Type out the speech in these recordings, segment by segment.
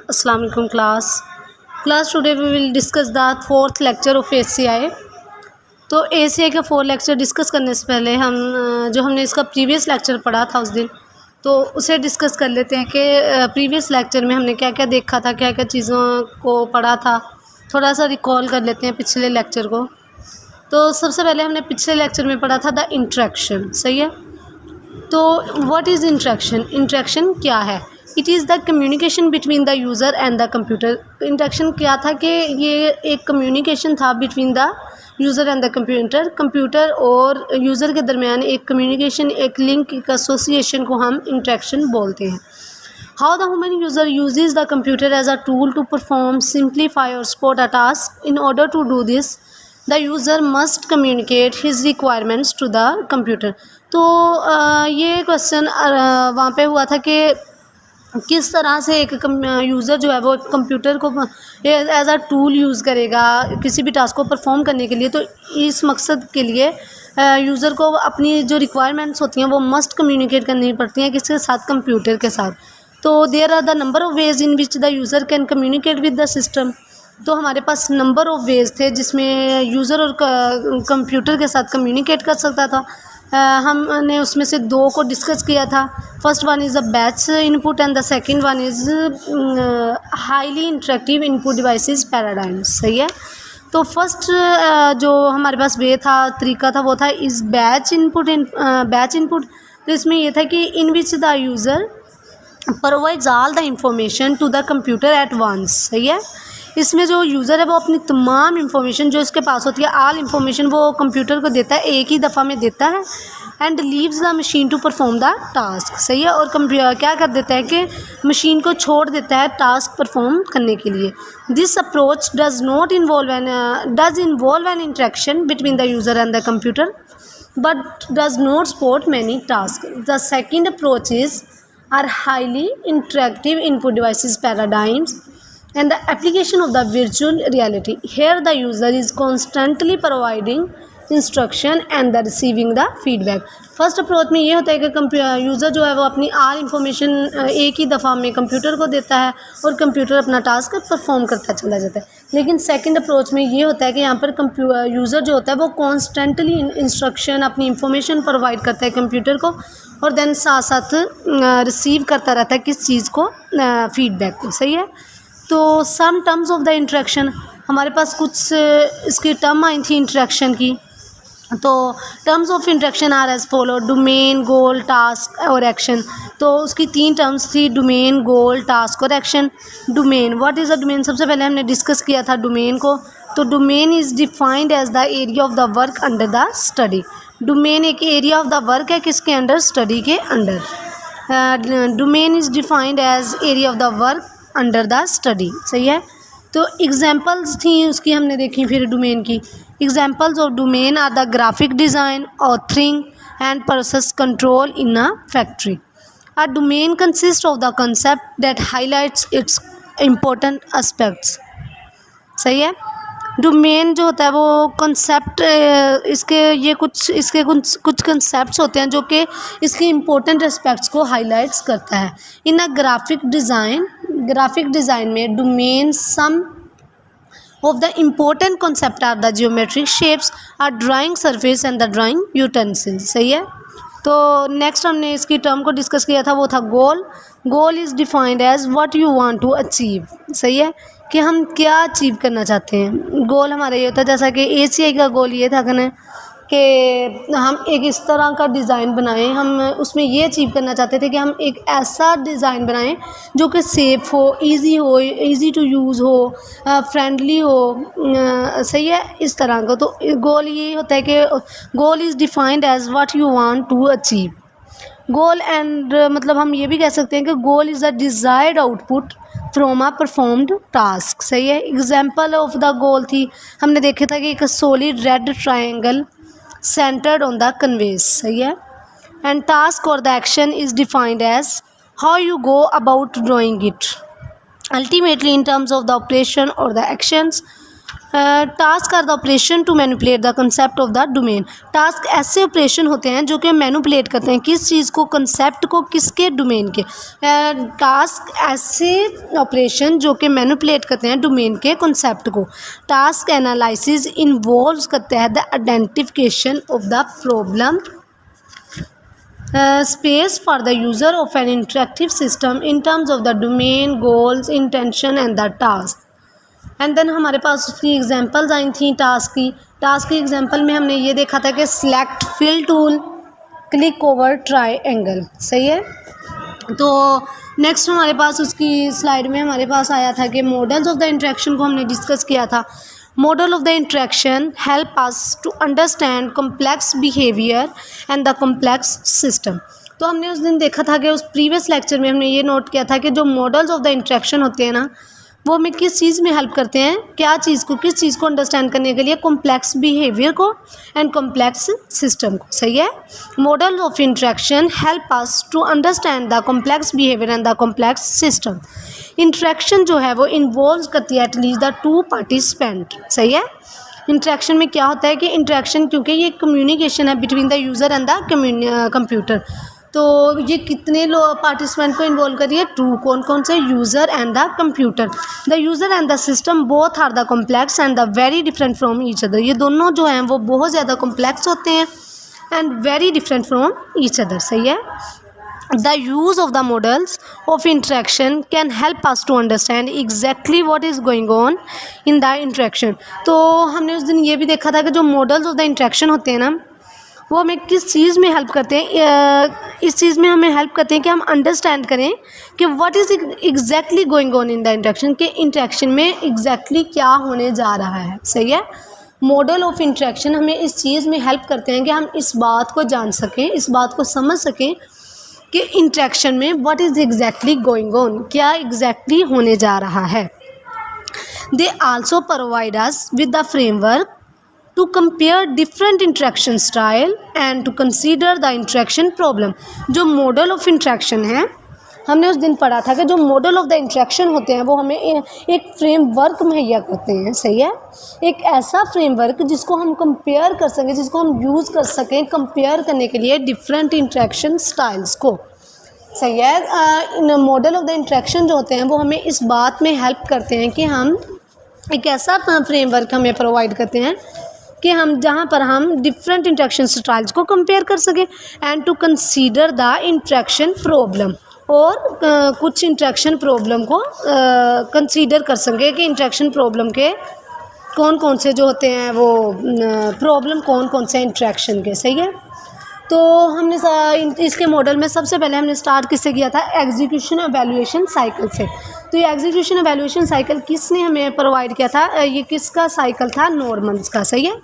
Assalamu alaikum class today we will discuss the fourth lecture of ACI। तो ACI का 4 lecture discuss करने से पहले हम जो हमने इसका प्रीवियस लेक्चर पढ़ा था उस दिन, तो उसे डिस्कस कर लेते हैं कि प्रीवियस लेक्चर में हमने क्या क्या देखा था, क्या क्या चीज़ों को पढ़ा था। थोड़ा सा रिकॉल कर लेते हैं पिछले लेक्चर को। तो सबसे पहले हमने पिछले लेक्चर में पढ़ा था द इंट्रैक्शन। सही है। तो व्हाट इज़ इंट्रैक्शन? इंट्रैक्शन क्या है? It is the communication between the user and the computer. Interaction क्या था कि ये एक कम्युनिकेशन था between the user and the computer और यूज़र के दरमियान एक कम्युनिकेशन, एक लिंक, एक एसोसिएशन को हम इंट्रैक्शन बोलते हैं। How the human user uses the computer as a tool to perform, simplify और support a task. In order to do this the user must communicate his requirements to the computer. तो ये question वहाँ पे हुआ था कि किस तरह से एक यूज़र जो है वो कंप्यूटर को एज अ टूल यूज़ करेगा किसी भी टास्क को परफॉर्म करने के लिए। तो इस मकसद के लिए यूज़र को अपनी जो रिक्वायरमेंट्स होती हैं वो मस्ट कम्युनिकेट करनी पड़ती हैं किसके साथ? कंप्यूटर के साथ। तो there are the number of ways in which the user can communicate with the system. तो हमारे पास नंबर ऑफ़ वेज थे जिसमें यूज़र और कंप्यूटर के साथ कम्युनिकेट कर सकता था। हमने उसमें से 2 को डिस्कस किया था। First one is a batch input and the second one is highly interactive input devices paradigms. सही है। तो फर्स्ट जो हमारे पास वे था, तरीका था, वो था इस बैच इनपुट। तो इसमें ये था कि in which the user provides all the information to the computer at once. सही है। इसमें जो यूज़र है वो अपनी तमाम इंफॉर्मेशन जो इसके पास होती है, ऑल इंफॉर्मेशन वो कंप्यूटर को देता है, एक ही दफ़ा में देता है। And leaves the machine to perform the task. सही है। और क्या कर देता है कि मशीन को छोड़ देता है टास्क परफॉर्म करने के लिए। This approach does involve N interaction between the user and the computer but does not support many tasks. The second approach are highly interactive input devices paradigms and the application of the virtual reality. Here the user is constantly providing instruction and the receiving the feedback. First approach में ये होता है कि user जो है वो अपनी आल information एक ही दफ़ा में कंप्यूटर को देता है और कंप्यूटर अपना टास्क परफॉर्म करता चला जाता है। लेकिन सेकंड अप्रोच में ये होता है कि यहाँ पर यूज़र जो होता है वो कॉन्स्टेंटली इंस्ट्रक्शन, अपनी इंफॉर्मेशन प्रोवाइड करता है कंप्यूटर को और देन साथ साथ रिसीव करता रहता है किस चीज़ को? फीडबैक को। सही है। तो some terms of the interaction, हमारे पास कुछ इसकी टर्म आई थी इंट्रैक्शन की। तो terms of interaction are as follow: domain, goal, task और एक्शन। तो उसकी 3 टर्म्स थी: डोमेन, गोल, टास्क और action. Domain, what is a domain? सबसे पहले हमने डिस्कस किया था डोमेन को। तो domain is defined as the area of the work under the study. Domain एक एरिया ऑफ द वर्क है किसके अंडर? स्टडी के under. Domain is defined as area of the work under the study. सही है। तो examples थी उसकी हमने देखी फिर डोमेन की। Examples of domain are the graphic design, authoring and process control in a factory. A domain consist of the concept that highlights it's important aspects. सही है। डोमेन जो होता है वो कंसेप्ट इसके कुछ कंसेप्ट्स होते हैं जो कि इसके इम्पोर्टेंट एस्पेक्ट्स को हाईलाइट्स करता है। इन अ ग्राफिक डिज़ाइन में domain some of the important concept are the geometric shapes, are drawing surface and the drawing utensil. सही है। तो नेक्स्ट हमने इसकी टर्म को डिस्कस किया था, वो था goal. Goal is defined as what you want to achieve. सही है। कि हम क्या अचीव करना चाहते हैं। गोल हमारा ये होता है, जैसा कि ACI का गोल ये था कि हम एक इस तरह का डिज़ाइन बनाएं। हम उसमें ये अचीव करना चाहते थे कि हम एक ऐसा डिज़ाइन बनाएं जो कि सेफ़ हो, इजी टू यूज़ हो, फ्रेंडली हो। सही है। इस तरह का। तो गोल ये होता है कि goal is defined as what you want to achieve. Goal and मतलब हम ये भी कह सकते हैं कि goal is a desired output from a performed task. सही है। एग्जाम्पल ऑफ द गोल थी, हमने देखे था कि एक solid red triangle centered on the canvas. सही है। and task or the action is defined as how you go about drawing it. Ultimately in terms of the operation or the actions task are the operation to manipulate the concept of the domain. Task ऐसे operation होते हैं जो कि manipulate करते हैं किस चीज़ को, कंसेप्ट को, किसके, डोमेन के। टास्क ऐसे ऑपरेशन जो कि मैनिपुलेट करते हैं डोमेन के कंसेप्ट को। टास्क एनालिसिस इन्वॉल्व्स करता है the identification of the problem space for the user of an interactive system in terms of the domain, goals, intention and the task। And then हमारे पास उसकी examples आई थी task की example में हमने ये देखा था कि select fill tool, click over triangle, सही है। तो नेक्स्ट हमारे पास उसकी स्लाइड में हमारे पास आया था कि मॉडल्स ऑफ द इंटरेक्शन को हमने डिस्कस किया था। Model of the interaction help us to understand complex behaviour and the complex system. तो हमने उस दिन देखा था कि उस प्रीवियस लेक्चर में हमने ये नोट किया था कि जो मॉडल्स ऑफ द इंटरेक्शन होते हैं ना, वो हमें किस चीज़ में हेल्प करते हैं, क्या चीज़ को, किस चीज़ को अंडरस्टैंड करने के लिए, कॉम्प्लेक्स बिहेवियर को एंड कॉम्प्लेक्स सिस्टम को, सही है। Model of interaction help us to understand the complex behaviour and the complex system. Interaction जो है वो इन्वॉल्व करती है एटलीस्ट द टू पार्टिसिपेंट, सही है। इंटरेक्शन में क्या होता है कि इंटरेक्शन, क्योंकि ये कम्युनिकेशन है between the user and the computer, तो ये कितने पार्टिसिपेंट को इन्वॉल्व करिए, टू, कौन कौन से, user and the computer. The user and the system both are the complex and the very different from each other. ये दोनों जो हैं वो बहुत ज़्यादा कॉम्प्लेक्स होते हैं and very different from each other, सही है। The use of the models of interaction can help us to understand exactly what is going on in the interaction। तो हमने उस दिन ये भी देखा था कि जो मॉडल्स ऑफ द इंटरेक्शन होते हैं ना, वो हमें किस चीज़ में हेल्प करते हैं, इस चीज़ में हमें हेल्प करते हैं कि हम अंडरस्टैंड करें कि what is exactly going on in the interaction, के इंटरेक्शन में एग्जैक्टली क्या होने जा रहा है, सही है। मॉडल ऑफ इंटरेक्शन हमें इस चीज़ में हेल्प करते हैं कि हम इस बात को जान सकें, इस बात को समझ सकें कि इंटरेक्शन में what is exactly going on, क्या एग्जैक्टली होने जा रहा है। They also provide us with the framework to compare different interaction style and to consider the interaction problem. जो मॉडल ऑफ इंटरेक्शन है, हमने उस दिन पढ़ा था कि जो मॉडल ऑफ द इंटरेक्शन होते हैं वो हमें एक फ्रेमवर्क मुहैया करते हैं, सही है। एक ऐसा फ्रेमवर्क जिसको हम कंपेयर कर सकें, जिसको हम यूज़ कर सकें कंपेयर करने के लिए डिफरेंट इंटरेक्शन स्टाइल्स को, सही है। इन मॉडल ऑफ द इंटरेक्शन जो होते हैं वो हमें इस बात में हेल्प करते हैं कि हम एक ऐसा फ्रेमवर्क हमें प्रोवाइड करते हैं कि हम जहाँ पर हम डिफरेंट इंटरेक्शन स्टाइल्स को कंपेयर कर सकें and to consider the interaction problem, और कुछ इंटरेक्शन प्रॉब्लम को कंसीडर कर सकें कि इंटरेक्शन प्रॉब्लम के कौन कौन से जो होते हैं वो प्रॉब्लम कौन कौन से इंटरेक्शन के, सही है। तो हमने इसके मॉडल में सबसे पहले हमने स्टार्ट किससे किया था, एग्जीक्यूशन एवेल्यूएशन साइकिल से। तो ये एग्जीक्यूशन एवेल्यूएशन साइकिल किसने हमें प्रोवाइड किया था, ये किसका साइकिल था, नॉर्मन्स का, सही है।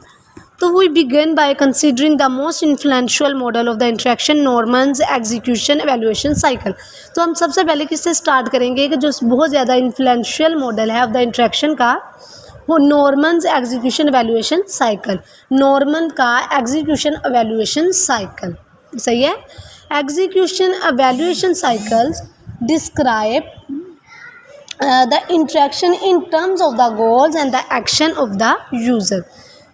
तो we begin by considering the most influential model of the interaction, Norman's execution evaluation cycle. तो हम सबसे पहले किससे स्टार्ट करेंगे कि जो बहुत ज़्यादा इन्फ्लुएंशियल मॉडल है ऑफ द इंटरेक्शन का, वो Normans execution evaluation cycle, Norman का एग्जीक्यूशन एवेल्यूएशन साइकिल, सही है। Execution evaluation cycles describe the interaction in terms of the goals and the action of the user.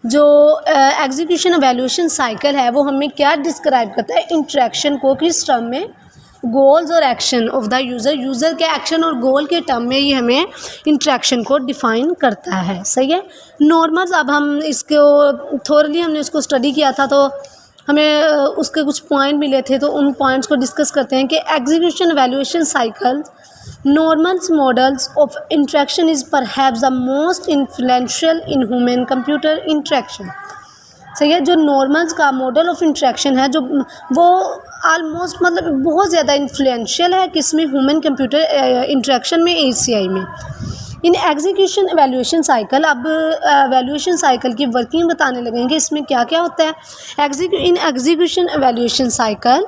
जो एग्जीक्यूशन एवेल्यूएशन साइकिल है वो हमें क्या डिस्क्राइब करता है, इंटरेक्शन को किस टर्म में, गोल्स और action of the user, user के एक्शन और गोल के टर्म में ये हमें इंटरेक्शन को डिफ़ाइन करता है, सही है। नॉर्मल्स, अब हम इसको थोरली हमने उसको स्टडी किया था तो हमें उसके कुछ पॉइंट मिले थे, तो उन पॉइंट्स को डिस्कस करते हैं कि execution evaluation cycle normals models of interaction is perhaps the most influential in human computer interaction, सही है। जो नॉर्मल्स का मॉडल ऑफ इंटरेक्शन है जो वो आलमोस्ट मतलब बहुत ज़्यादा इन्फ्लुएंशियल है किसमें, ह्यूमन कंप्यूटर इंटरेक्शन में, ACI में। इन एग्जीक्यूशन एवेल्यूएशन साइकिल, अब एवेल्यूएशन साइकिल की वर्किंग बताने लगेंगे, इसमें क्या क्या होता है। In execution evaluation cycle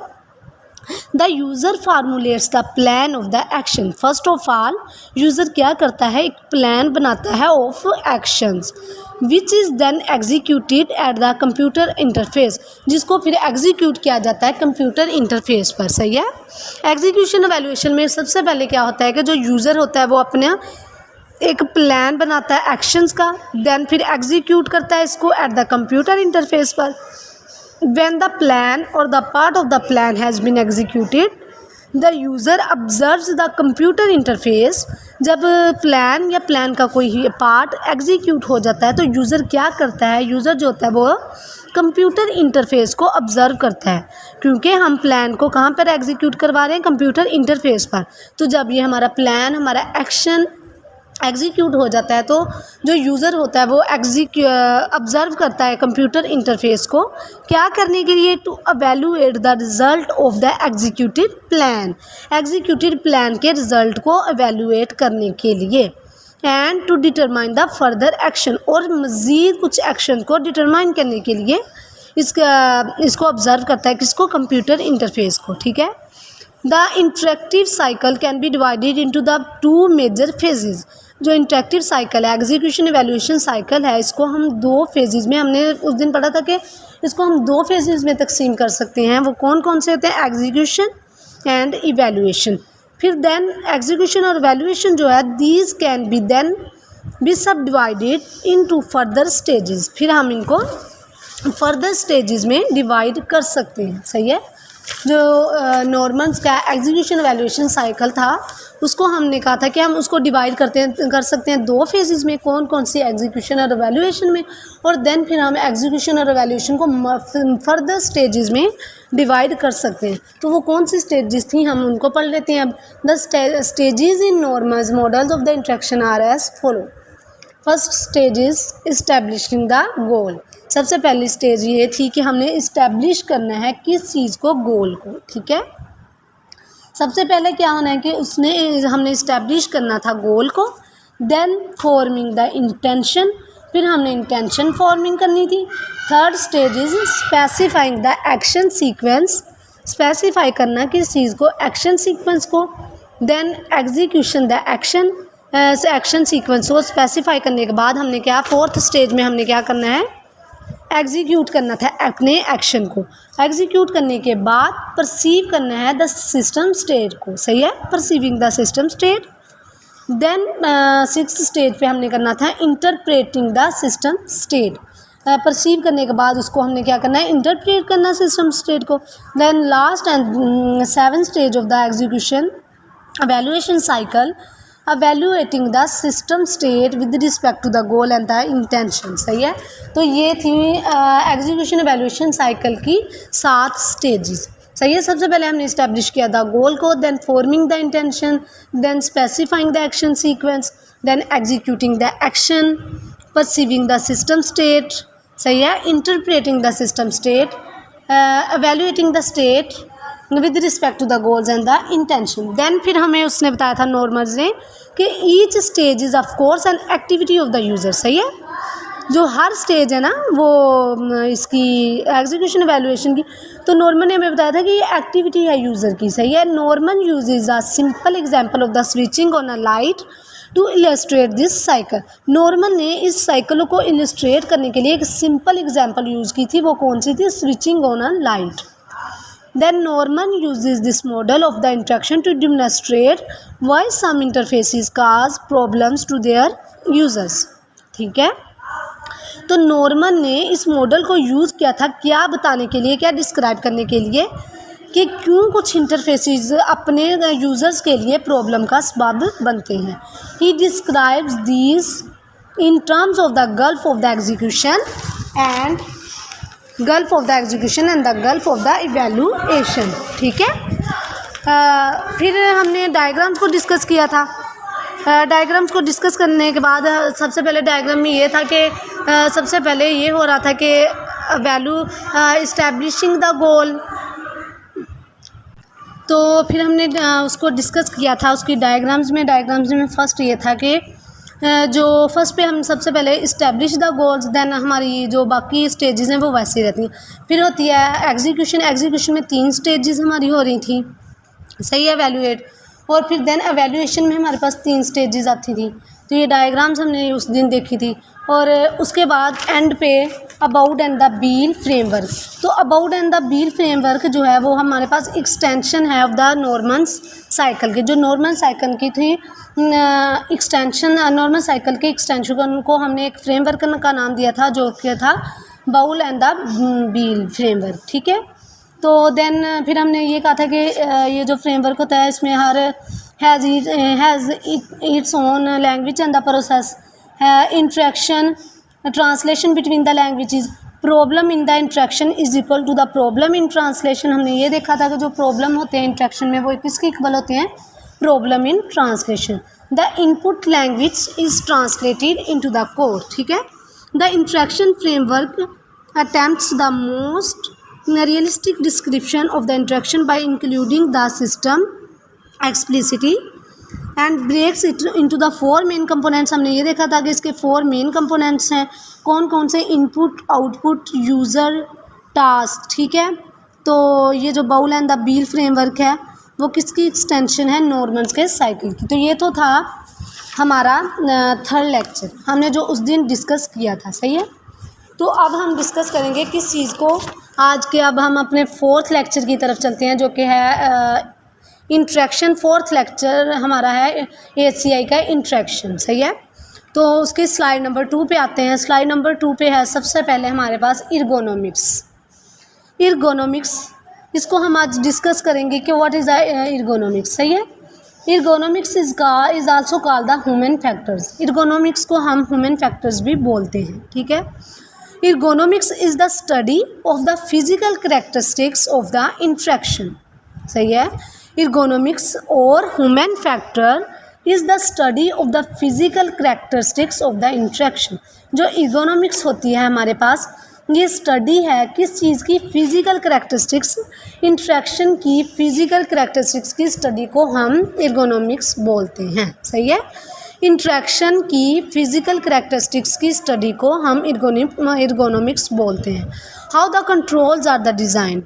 the user formulates the plan of the action. First of all user क्या करता है, एक प्लान बनाता है of actions which is then executed at the computer interface, जिसको फिर एग्जीक्यूट किया जाता है कंप्यूटर इंटरफेस पर, सही है। एग्जीक्यूशन एवेल्यूएशन में सबसे पहले क्या होता है कि जो यूज़र होता है वो अपना एक प्लान बनाता है एक्शंस का, देन फिर एग्जीक्यूट करता है इसको एट द कंप्यूटर इंटरफेस पर। व्हेन द प्लान और the part of the plan has been executed, the user observes the computer interface. जब प्लान या प्लान का कोई पार्ट एग्जीक्यूट हो जाता है तो यूज़र क्या करता है, यूज़र जो होता है वो कंप्यूटर इंटरफेस को ऑब्ज़र्व करता है, क्योंकि हम प्लान को कहाँ पर एग्जीक्यूट करवा रहे हैं, कंप्यूटर इंटरफेस पर। तो जब ये हमारा प्लान, हमारा एक्शन एग्जीक्यूट हो जाता है तो जो यूज़र होता है वो ऑब्ज़र्व करता है कंप्यूटर इंटरफेस को, क्या करने के लिए, to evaluate the result of the executed plan, executed plan के रिज़ल्ट को एवेलुएट करने के लिए, and to determine the further action, और मज़ीद कुछ एक्शन को डिटरमाइन करने के लिए इसको ऑब्ज़र्व करता है, किसको, कंप्यूटर इंटरफेस को। ठीक है। The interactive cycle can be divided into the two major phases. जो इंटरेक्टिव साइकिल है, एग्जीक्यूशन इवैल्यूएशन साइकिल है, इसको हम दो फेजेस में, हमने उस दिन पढ़ा था कि इसको हम दो फेजेस में तकसीम कर सकते हैं। वो कौन कौन से होते हैं, एग्जीक्यूशन एंड इवैल्यूएशन। फिर देन एग्जीक्यूशन और इवैल्यूएशन जो है, these can be then be subdivided into further stages. फिर हम इनको फर्दर स्टेजेस में डिवाइड कर सकते हैं। सही है। जो नॉर्मल्स का एग्जीक्यूशन इवैल्यूएशन साइकिल था, उसको हमने कहा था कि हम उसको डिवाइड कर सकते हैं दो फेजेस में, कौन कौन सी, एग्जीक्यूशन और इवैल्यूएशन में। और देन फिर हम एग्जीक्यूशन और इवैल्यूएशन को फर्दर स्टेजेस में डिवाइड कर सकते हैं। तो वो कौन सी स्टेजेस थी, हम उनको पढ़ लेते हैं अब। The stages in Norman's models of the interaction are as follow. First stage is establishing the goal. सबसे पहली स्टेज ये थी कि हमने इस्टेब्लिश करना है किस चीज़ को, गोल को। ठीक है। सबसे पहले क्या होना है कि हमने इस्टेब्लिश करना था गोल को। देन फॉर्मिंग द इंटेंशन, फिर हमने इंटेंशन फॉर्मिंग करनी थी। Third stage is specifying the action sequence, specify करना किस चीज़ को, एक्शन सीक्वेंस को। Then execution the action sequence को स्पेसिफाई करने के बाद हमने क्या, फोर्थ स्टेज में हमने क्या करना है, एग्जीक्यूट करना था अपने एक्शन को। एग्जीक्यूट करने के बाद परसीव करना है द सिस्टम स्टेट को। सही है, perceiving the system state. Then sixth stage पे हमने करना था interpreting the system state. Perceive करने के बाद उसको हमने क्या करना है, इंटरप्रेट करना सिस्टम स्टेट को। Then last and seventh stage of the execution evaluation cycle, evaluating the system state with respect to the goal and the intention। सही है। तो ये थी एग्जीक्यूशन एवेल्यूएशन साइकिल की 7 स्टेजेस। सही है। सबसे पहले हमने इस्टेब्लिश किया था गोल को, then forming the intention, then specifying the action sequence, then executing the action, perceiving the system state. सही है। Interpreting the system state, evaluating the state with respect to the goals and the intention. Then फिर हमें उसने बताया था Norman's ने कि each stage is of course an activity of the user. सही है। जो हर स्टेज है ना वो इसकी एग्जीक्यूशन एवेल्यूएशन की, तो नॉर्मल ने हमें बताया था कि ये एक्टिविटी है यूज़र की। सही है। Norman uses a simple example of the switching on a light to illustrate this cycle. Norman ने इस साइकिल को इलस्ट्रेट करने के लिए एक सिंपल एग्जांपल यूज़ की थी, वो कौन सी थी, switching on a light. Then Norman uses this model of the interaction to demonstrate why some interfaces cause problems to their users। ठीक है। तो नॉर्मन ने इस मॉडल को यूज़ किया था क्या बताने के लिए, क्या डिस्क्राइब करने के लिए कि क्यों कुछ इंटरफेसेस अपने यूज़र्स के लिए प्रॉब्लम का सबब बनते हैं। He describes these in terms of the gulf of the execution and gulf of the execution and the gulf of the evaluation. ठीक है। फिर हमने डायग्राम्स को डिस्कस किया था। डायग्राम्स को डिस्कस करने के बाद सबसे पहले डायग्राम में ये था कि सबसे पहले ये हो रहा था कि वैल्यू इस्टेब्लिशिंग द गोल, तो फिर हमने उसको डिस्कस किया था उसकी डायग्राम्स में फर्स्ट ये था कि जो फर्स्ट पे हम सबसे पहले इस्टेब्लिश द गोल्स, देन हमारी जो बाकी स्टेजेस हैं वो वैसे ही रहती हैं। फिर होती है एग्जीक्यूशन में 3 स्टेजेस हमारी हो रही थी। सही है। एवेल्यूएट, और फिर देन एवेल्यूएशन में हमारे पास 3 स्टेजेस आती थी। तो ये डायग्राम्स हमने उस दिन देखी थी। और उसके बाद एंड पे Abowd and the Beale framework. तो Abowd and the Beale framework जो है वो हमारे पास एक्सटेंशन है ऑफ द नॉर्मन्स साइकिल के, जो नॉर्मल साइकिल की थी एक्सटेंशन, नॉर्मल साइकिल के एक्सटेंशन को हमने एक फ्रेमवर्क का नाम दिया था जो कि था Abowd and the Beale framework. ठीक है, तो देन फिर हमने ये कहा था कि ये जो फ्रेमवर्क होता है इसमें हर has its own language and the process interaction translation between the languages, problem in the interaction is equal to the problem in translation. हमने ये देखा था कि जो प्रॉब्लम होते हैं इंट्रैक्शन में वो किसके इक्वल होते हैं, problem in translation. The input language is translated into the code. ठीक है, the interaction framework attempts the most realistic description of the interaction by including the system explicitly and breaks it into the 4 main components. हमने ये देखा था कि इसके 4 main components हैं। कौन कौन से, इनपुट, आउटपुट, यूज़र, टास्क। ठीक है, तो ये जो Abowd and the Beale framework है वो किसकी एक्सटेंशन है, नॉर्मन्स के साइकिल की। तो ये तो था हमारा 3rd लेक्चर, हमने जो उस दिन डिस्कस किया था। सही है, तो अब हम डिस्कस करेंगे किस चीज़ को आज के। अब हम अपने 4th लेक्चर की तरफ चलते हैं जो कि है इंट्रैक्शन। 4th लेक्चर हमारा है ACI का इंट्रैक्शन। सही है, तो उसके स्लाइड नंबर 2 पे आते हैं। स्लाइड नंबर 2 पे है सबसे पहले हमारे पास इर्गोनॉमिक्स। इर्गोनॉमिक्स इसको हम आज डिस्कस करेंगे कि व्हाट इज़ इर्गोनॉमिक्स। सही है, ergonomics is also called the human factors. Ergonomics को हम ह्यूमन फैक्टर्स भी बोलते हैं। ठीक है, ergonomics is the study of the physical characteristics of the interaction. सही है, इर्गोनॉमिक्स और human factor is the study of the physical characteristics of the interaction. जो इर्गोनॉमिक्स होती है हमारे पास, ये स्टडी है किस चीज़ की, फिजिकल कैरेक्टरिस्टिक्स, इंट्रैक्शन की फिजिकल कैरेक्टरिस्टिक्स की स्टडी को हम इर्गोनॉमिक्स बोलते हैं। सही है, इंट्रैक्शन की फिजिकल कैरेक्टरिस्टिक्स की स्टडी को हम इर्गोनॉमिक्स बोलते हैं। How the controls are the designed.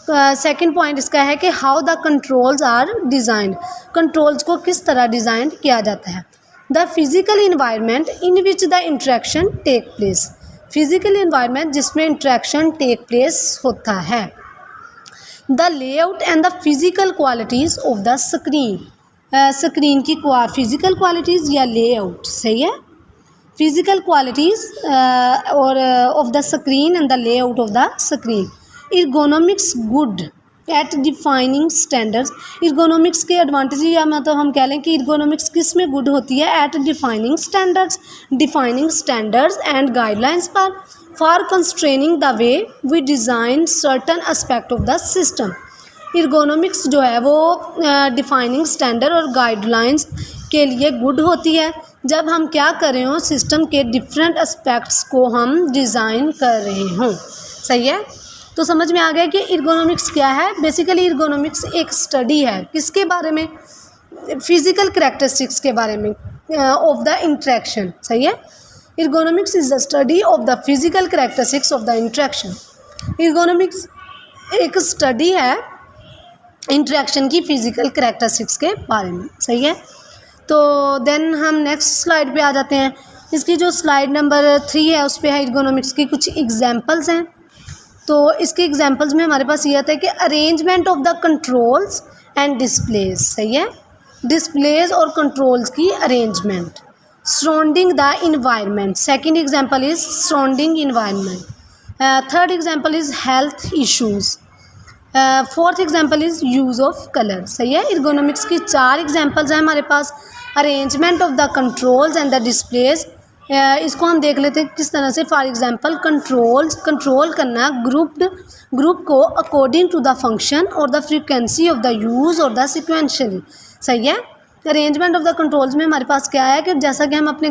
Second point इसका है कि how the controls are designed. Controls को किस तरह डिज़ाइन किया जाता है। The physical environment in which the interaction take place. Physical environment जिसमें इंट्रैक्शन टेक प्लेस होता है। The layout and the physical qualities of the screen. Screen की फिजिकल क्वालिटीज़ या लेआउट। सही है, फिजिकल क्वालिटीज़ और of the screen and the layout of the screen. Ergonomics good at defining standards. Ergonomics के advantage या मतलब हम कह लें कि इर्गोनॉमिक्स किस में गुड होती है, at defining standards and guidelines for constraining the way we design certain aspect of the system. Ergonomics जो है वो डिफाइनिंग स्टैंडर्ड और गाइडलाइंस के लिए गुड होती है जब हम क्या कर रहे हों, सिस्टम के डिफरेंट एस्पेक्ट्स को हम डिज़ाइन कर रहे हों। सही है, तो समझ में आ गया कि इर्गोनॉमिक्स क्या है। बेसिकली इर्गोनॉमिक्स एक स्टडी है किसके बारे में, फिजिकल कैरेक्टरिस्टिक्स के बारे में ऑफ द इंट्रैक्शन। सही है, ergonomics is the study of the physical characteristics of the interaction. Ergonomics एक स्टडी है इंट्रैक्शन की फिजिकल कैरेक्टरिस्टिक्स के बारे में। सही है, तो देन हम नेक्स्ट स्लाइड पे आ जाते हैं। इसकी जो स्लाइड नंबर 3 है उस पर है इर्गोनॉमिक्स की कुछ एग्जांपल्स हैं। तो इसके एग्जांपल्स में हमारे पास ये आता है कि arrangement of the controls and displays. सही है, डिस्प्लेज और कंट्रोल्स की arrangement. Surrounding the environment. Second example is surrounding environment. Third example is health issues. Fourth example is use of colour. सही है, इर्गोनॉमिक्स की 4 एग्जांपल्स हैं हमारे पास। Arrangement of the controls and the displays, इसको हम देख लेते हैं किस तरह से। फॉर एग्जांपल कंट्रोल करना ग्रुप को अकॉर्डिंग टू द फंक्शन और the frequency of the use और द सिक्वेंशली। सही है, अरेंजमेंट ऑफ द कंट्रोल्स में हमारे पास क्या है कि जैसा कि हम अपने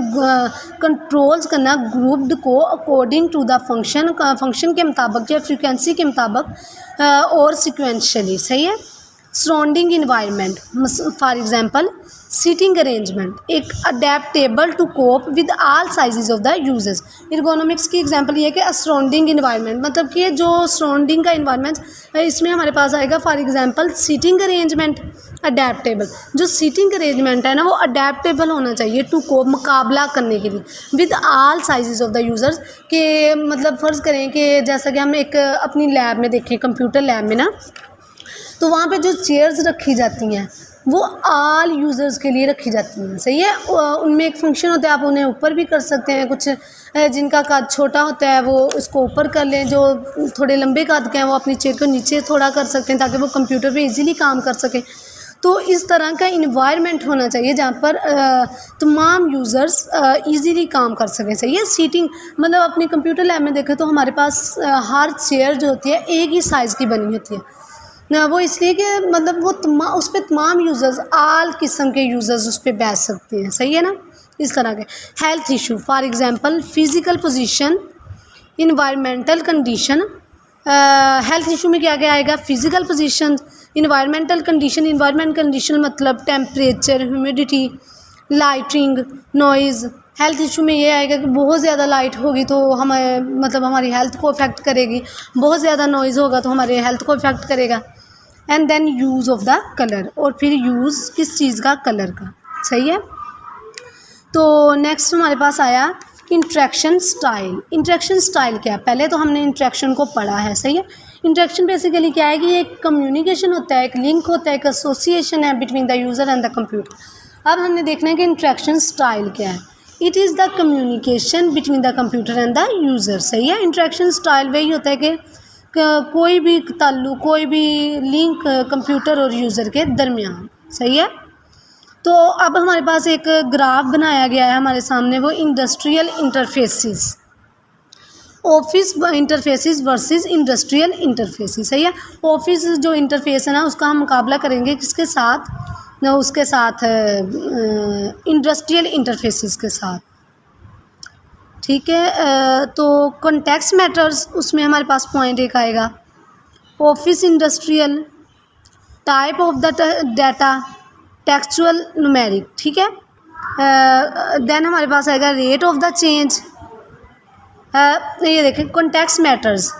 कंट्रोल्स करना ग्रुप्ड को अकॉर्डिंग टू द फंक्शन के मुताबिक या फ्रीक्वेंसी के मुताबिक और सिक्वेंशली। सही है, surrounding environment. For example seating arrangement, एक adaptable to cope with all sizes of the users. Ergonomics की एग्जांपल ये है कि सराउंडिंग इन्वायरमेंट, मतलब कि जो सराउंडिंग का इन्वायरमेंट इसमें हमारे पास आएगा for example seating arrangement adaptable. जो सीटिंग अरेंजमेंट है ना वो अडेप्टेबल होना चाहिए टू कोप, मुकाबला करने के लिए, with all sizes of the users के, मतलब फ़र्ज़ करें कि जैसा कि हम एक अपनी लैब में देखें, कंप्यूटर लैब में ना, तो वहाँ पे जो चेयर्स रखी जाती हैं वो आल यूज़र्स के लिए रखी जाती हैं, सही है। उनमें एक फंक्शन होता है, आप उन्हें ऊपर भी कर सकते हैं, कुछ जिनका कद छोटा होता है वो उसको ऊपर कर लें, जो थोड़े लंबे कद के हैं वो अपनी चेयर को नीचे थोड़ा कर सकते हैं ताकि वो कंप्यूटर पे इजीली काम कर सकें। तो इस तरह का इन्वायरमेंट होना चाहिए जहाँ पर तमाम यूज़र्स इजीली काम कर सकें, सही है। सीटिंग मतलब अपने कंप्यूटर लैब में देखें तो हमारे पास हर चेयर जो होती है एक ही साइज़ की बनी होती है ना, वो इसलिए कि मतलब वो उस पर तमाम यूज़र्स, आल किस्म के यूज़र्स उस पर बैठ सकते हैं, सही है ना। इस तरह के health issue for example physical position, environmental condition. Health issue में क्या क्या आएगा, physical position, environmental condition. Environment condition मतलब temperature, humidity, lighting, noise. Health issue में ये आएगा कि बहुत ज़्यादा लाइट होगी तो हमें मतलब हमारी हेल्थ को अफेक्ट करेगी, बहुत ज़्यादा नॉइज़ होगा तो हमारे हेल्थ को अफेक्ट करेगा। And then use of the colour, और फिर यूज़ किस चीज़ का, कलर का, सही है। तो नेक्स्ट हमारे पास आया इंट्रैक्शन स्टाइल। इंट्रैक्शन स्टाइल क्या है, पहले तो हमने इंट्रैक्शन को पढ़ा है, सही है। इंट्रैक्शन बेसिकली क्या है कि ये एक कम्युनिकेशन होता है, एक लिंक होता है, एक एसोसिएशन है between the user and the computer. अब हमने देखना है कि इंट्रैक्शन स्टाइल क्या है। It is the communication between the computer and the user, सही है। इंट्रैक्शन स्टाइल वही होता है कि कोई भी ताल्लुक, कोई भी लिंक कंप्यूटर और यूज़र के दरमियान, सही है। तो अब हमारे पास एक ग्राफ बनाया गया है हमारे सामने, वो industrial interfaces, office interfaces versus industrial interfaces, सही है। ऑफिस जो इंटरफेस है ना उसका हम मुकाबला करेंगे किसके साथ ना, उसके साथ इंडस्ट्रियल इंटरफेसिस के साथ, ठीक है। तो कॉन्टेक्स्ट मैटर्स, उसमें हमारे पास पॉइंट एक आएगा, office industrial, type of the data, textual, numeric, ठीक है। देन हमारे पास आएगा रेट ऑफ द चेंज। ये देखें कॉन्टेक्स्ट मैटर्स,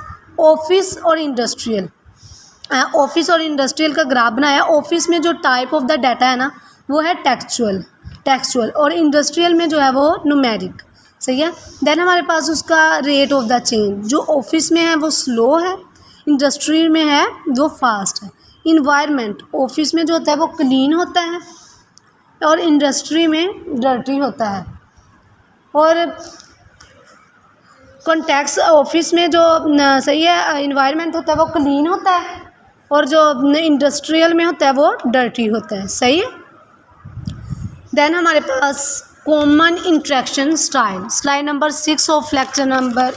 ऑफिस और इंडस्ट्रियल, ऑफिस और इंडस्ट्रियल का ग्राफ बनाया। ऑफिस में जो टाइप ऑफ द डाटा है ना वो है टेक्सचुअल, और इंडस्ट्रियल में जो है वो न्यूमेरिक, सही है। देन हमारे पास उसका रेट ऑफ द चेंज, जो ऑफिस में है वो स्लो है, इंडस्ट्री में है वो फास्ट है। इन्वायरमेंट, ऑफिस में जो होता है वो क्लीन होता है और इंडस्ट्री में डर्टी होता है। और कॉन्टेक्स्ट, ऑफिस में जो सही है इन्वायरमेंट होता है वो क्लीन होता है और जो इंडस्ट्रियल में होता है वो डर्टी होता है, सही है। देन हमारे पास common interaction style, slide number 6 of lecture number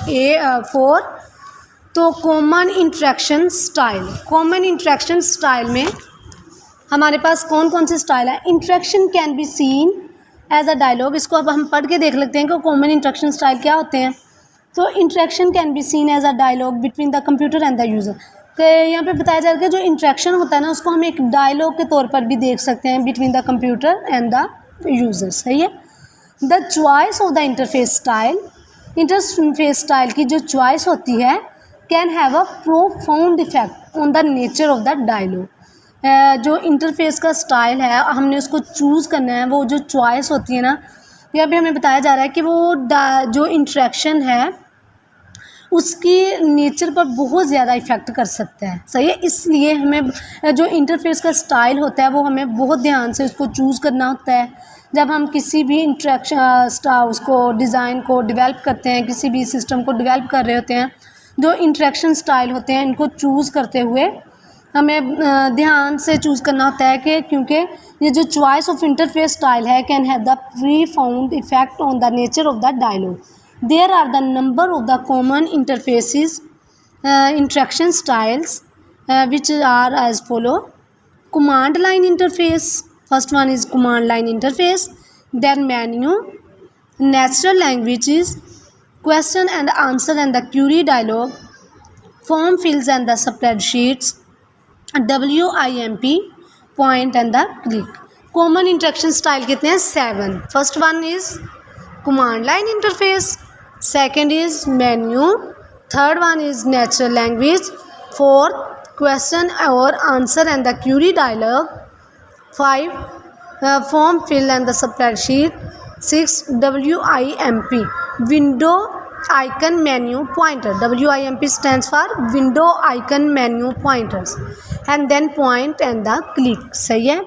4। तो कॉमन इंट्रैक्शन स्टाइल में हमारे पास कौन कौन से स्टाइल है। Interaction can be seen as a dialogue, इसको अब हम पढ़ के देख लेते हैं कि कॉमन इंट्रैक्शन स्टाइल क्या होते हैं। तो interaction can be seen as a dialogue between the computer and the user, तो यहाँ पे बताया जा रहा है कि जो इंट्रैक्शन होता है ना उसको हम एक डायलॉग के तौर पर भी देख सकते हैं between the computer and the user, सही है। The choice of the interface style की जो चॉइस होती है can have a profound effect on the nature of the dialogue. जो इंटरफेस का स्टाइल है हमने उसको चूज़ करना है, वो जो चॉइस होती है ना, यहाँ पे हमें बताया जा रहा है कि वो जो इंट्रैक्शन है उसकी नेचर पर बहुत ज़्यादा इफ़ेक्ट कर सकता है, सही है। इसलिए हमें जो इंटरफेस का स्टाइल होता है वो हमें बहुत ध्यान से उसको चूज़ करना होता है जब हम किसी भी उसको डिज़ाइन को डेवलप करते हैं, किसी भी सिस्टम को डेवलप कर रहे होते हैं। जो इंट्रैक्शन स्टाइल होते हैं इनको चूज़ करते हुए हमें ध्यान से चूज़ करना होता है कि क्योंकि ये जो चॉइस ऑफ इंटरफेस स्टाइल है can have the profound effect on the nature of the dialogue. There are the number of the common interfaces, interaction styles, which are as follow. Command line interface, first one is command line interface, then menu, natural languages, question and answer and the query dialog, form fills and the spreadsheets, WIMP, point and the click. Common interaction style कितने हैं? 7. First one is command line interface, second is menu, third one is natural language, fourth question और answer and the query dialogue, 5 form fill and the spreadsheet, 6 WIMP window icon menu pointer, WIMP stands for window icon menu pointers, and then point and the click. सही है,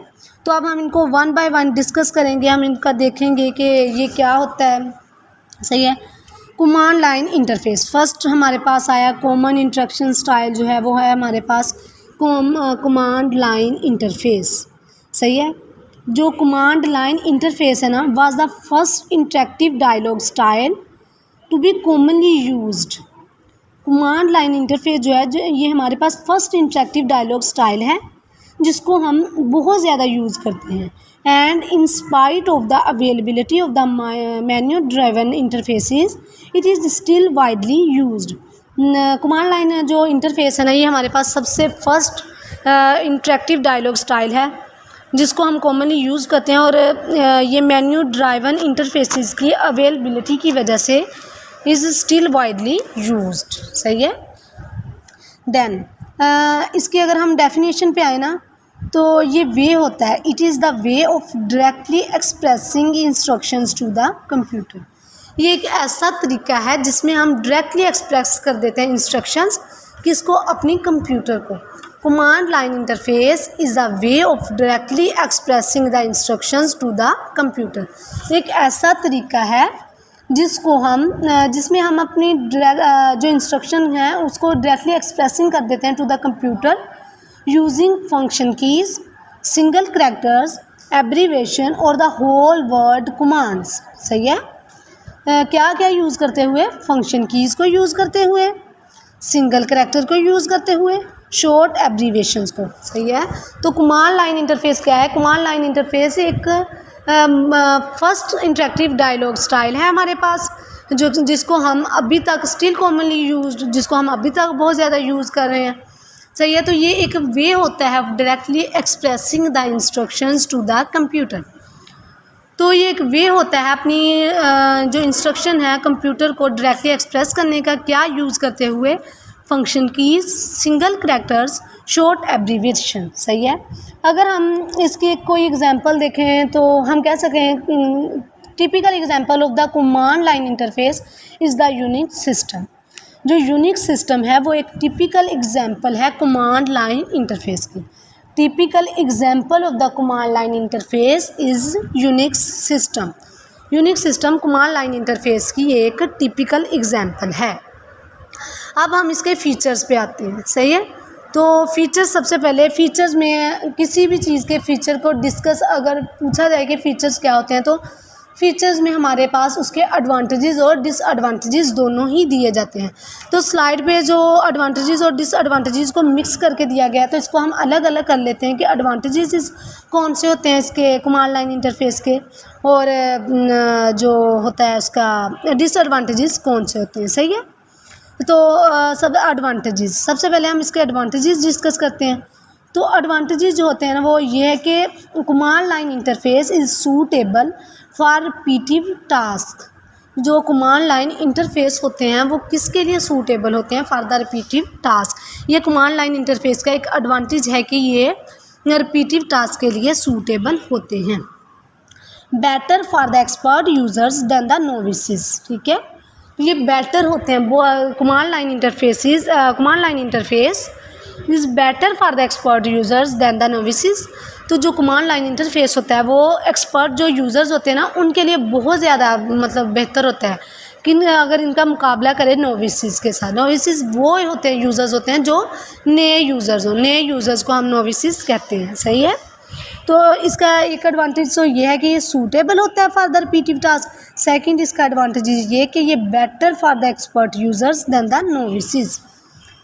तो अब हम इनको one by one discuss करेंगे, हम इनका देखेंगे कि ये क्या होता है। सही है, कमांड लाइन इंटरफेस फर्स्ट हमारे पास आया। कॉमन इंस्ट्रक्शन स्टाइल जो है वो है हमारे पास कमांड लाइन इंटरफेस। सही है, जो कमांड लाइन इंटरफेस है ना was the first interactive dialogue style to be commonly used. Command line interface जो है, जो ये हमारे पास फर्स्ट इंटरेक्टिव डायलॉग स्टाइल है जिसको हम बहुत ज़्यादा यूज़ करते हैं। And in spite of the availability of the menu driven interfaces it is still widely used. Command line जो इंटरफेस है ना ये हमारे पास सबसे फर्स्ट इंटरेक्टिव डायलॉग स्टाइल है जिसको हम कॉमनली यूज़ करते हैं, और ये मेन्यू ड्राइवन इंटरफेसेस की अवेलेबिलिटी की वजह से इज़ स्टिल वाइडली यूज्ड। सही है, देन इसकी अगर हम डेफिनेशन पे आए ना तो ये वे होता है, it is the way of directly expressing instructions to the computer. ये एक ऐसा तरीका है जिसमें हम डायरेक्टली एक्सप्रेस कर देते हैं इंस्ट्रक्शंस किसको? अपनी कंप्यूटर को। Command line interface is the way of directly expressing the instructions to the computer. एक ऐसा तरीका है जिसको हम जिसमें हम अपनी जो इंस्ट्रक्शन है उसको डायरेक्टली एक्सप्रेसिंग कर देते हैं to the computer using function keys, single characters, abbreviation और द होल वर्ड कमांड्स। सही है, क्या क्या यूज़ करते हुए? फंक्शन कीज़ को यूज़ करते हुए, सिंगल करैक्टर को यूज़ करते हुए, शॉर्ट एब्रीवेशंस को। सही है, तो कमांड लाइन इंटरफेस क्या है? कमांड लाइन इंटरफेस एक फर्स्ट इंटरेक्टिव डायलॉग स्टाइल है हमारे पास जो जिसको हम अभी तक स्टिल कॉमनली यूज्ड, जिसको हम अभी तक बहुत ज़्यादा यूज़ कर रहे हैं। सही है, तो ये एक वे होता है directly expressing the instructions to the computer. तो ये एक वे होता है अपनी जो इंस्ट्रक्शन है कंप्यूटर को डायरेक्टली एक्सप्रेस करने का, क्या यूज़ करते हुए? Function keys, single characters, short abbreviation. सही है, अगर हम इसकी कोई एग्जांपल देखें तो हम कह सकें typical example of the command line interface is the Unix system. जो यूनिक्स सिस्टम है वो एक टिपिकल एग्जांपल है कमांड लाइन इंटरफेस की। Typical example of the command line interface is Unix system. Unix system command line interface की एक typical example है। अब हम इसके फीचर्स पे आते हैं। सही है, तो फीचर्स सबसे पहले, फीचर्स में किसी भी चीज़ के फीचर को डिस्कस अगर पूछा जाए कि फ़ीचर्स क्या होते हैं तो फीचर्स में हमारे पास उसके एडवांटेजेस और डिसएडवांटेजेस दोनों ही दिए जाते हैं। तो स्लाइड पे जो एडवांटेजेस और डिसएडवांटेजेस को मिक्स करके दिया गया है तो इसको हम अलग अलग कर लेते हैं कि एडवांटेजेस कौन से होते हैं इसके कमांड लाइन इंटरफेस के, और जो होता है उसका डिसएडवांटेजेस कौन से होते हैं। सही है, तो सब एडवांटेजेस, सबसे पहले हम इसके एडवांटेजेस डिस्कस करते हैं। तो एडवांटेजेस जो होते हैं ना वो ये है कि command line interface is suitable for repetitive task. जो कमांड लाइन इंटरफेस होते हैं वो किसके लिए सूटेबल होते हैं? For the repetitive task. ये कमांड लाइन इंटरफेस का एक एडवांटेज है कि ये रिपीटिव टास्क के लिए सूटेबल होते हैं। Better for the expert users than the novices. ठीक है, ये बेटर होते हैं वो command line interface is better for the expert users than the novices. तो जो कमांड लाइन इंटरफेस होता है वो एक्सपर्ट जो यूज़र्स होते हैं ना उनके लिए बहुत ज़्यादा मतलब बेहतर होता है कि अगर इनका मुकाबला करें नोविसेस के साथ। नोविसेस वो होते हैं, यूज़र्स होते हैं जो नए यूज़र्स हो, नए यूज़र्स को हम नोविसेस कहते हैं। सही है, तो इसका एक एडवांटेज तो ये है कि ये सूटेबल होता है for the repetitive task. Second इसका एडवांटेज ये कि ये better for the expert users than the novices.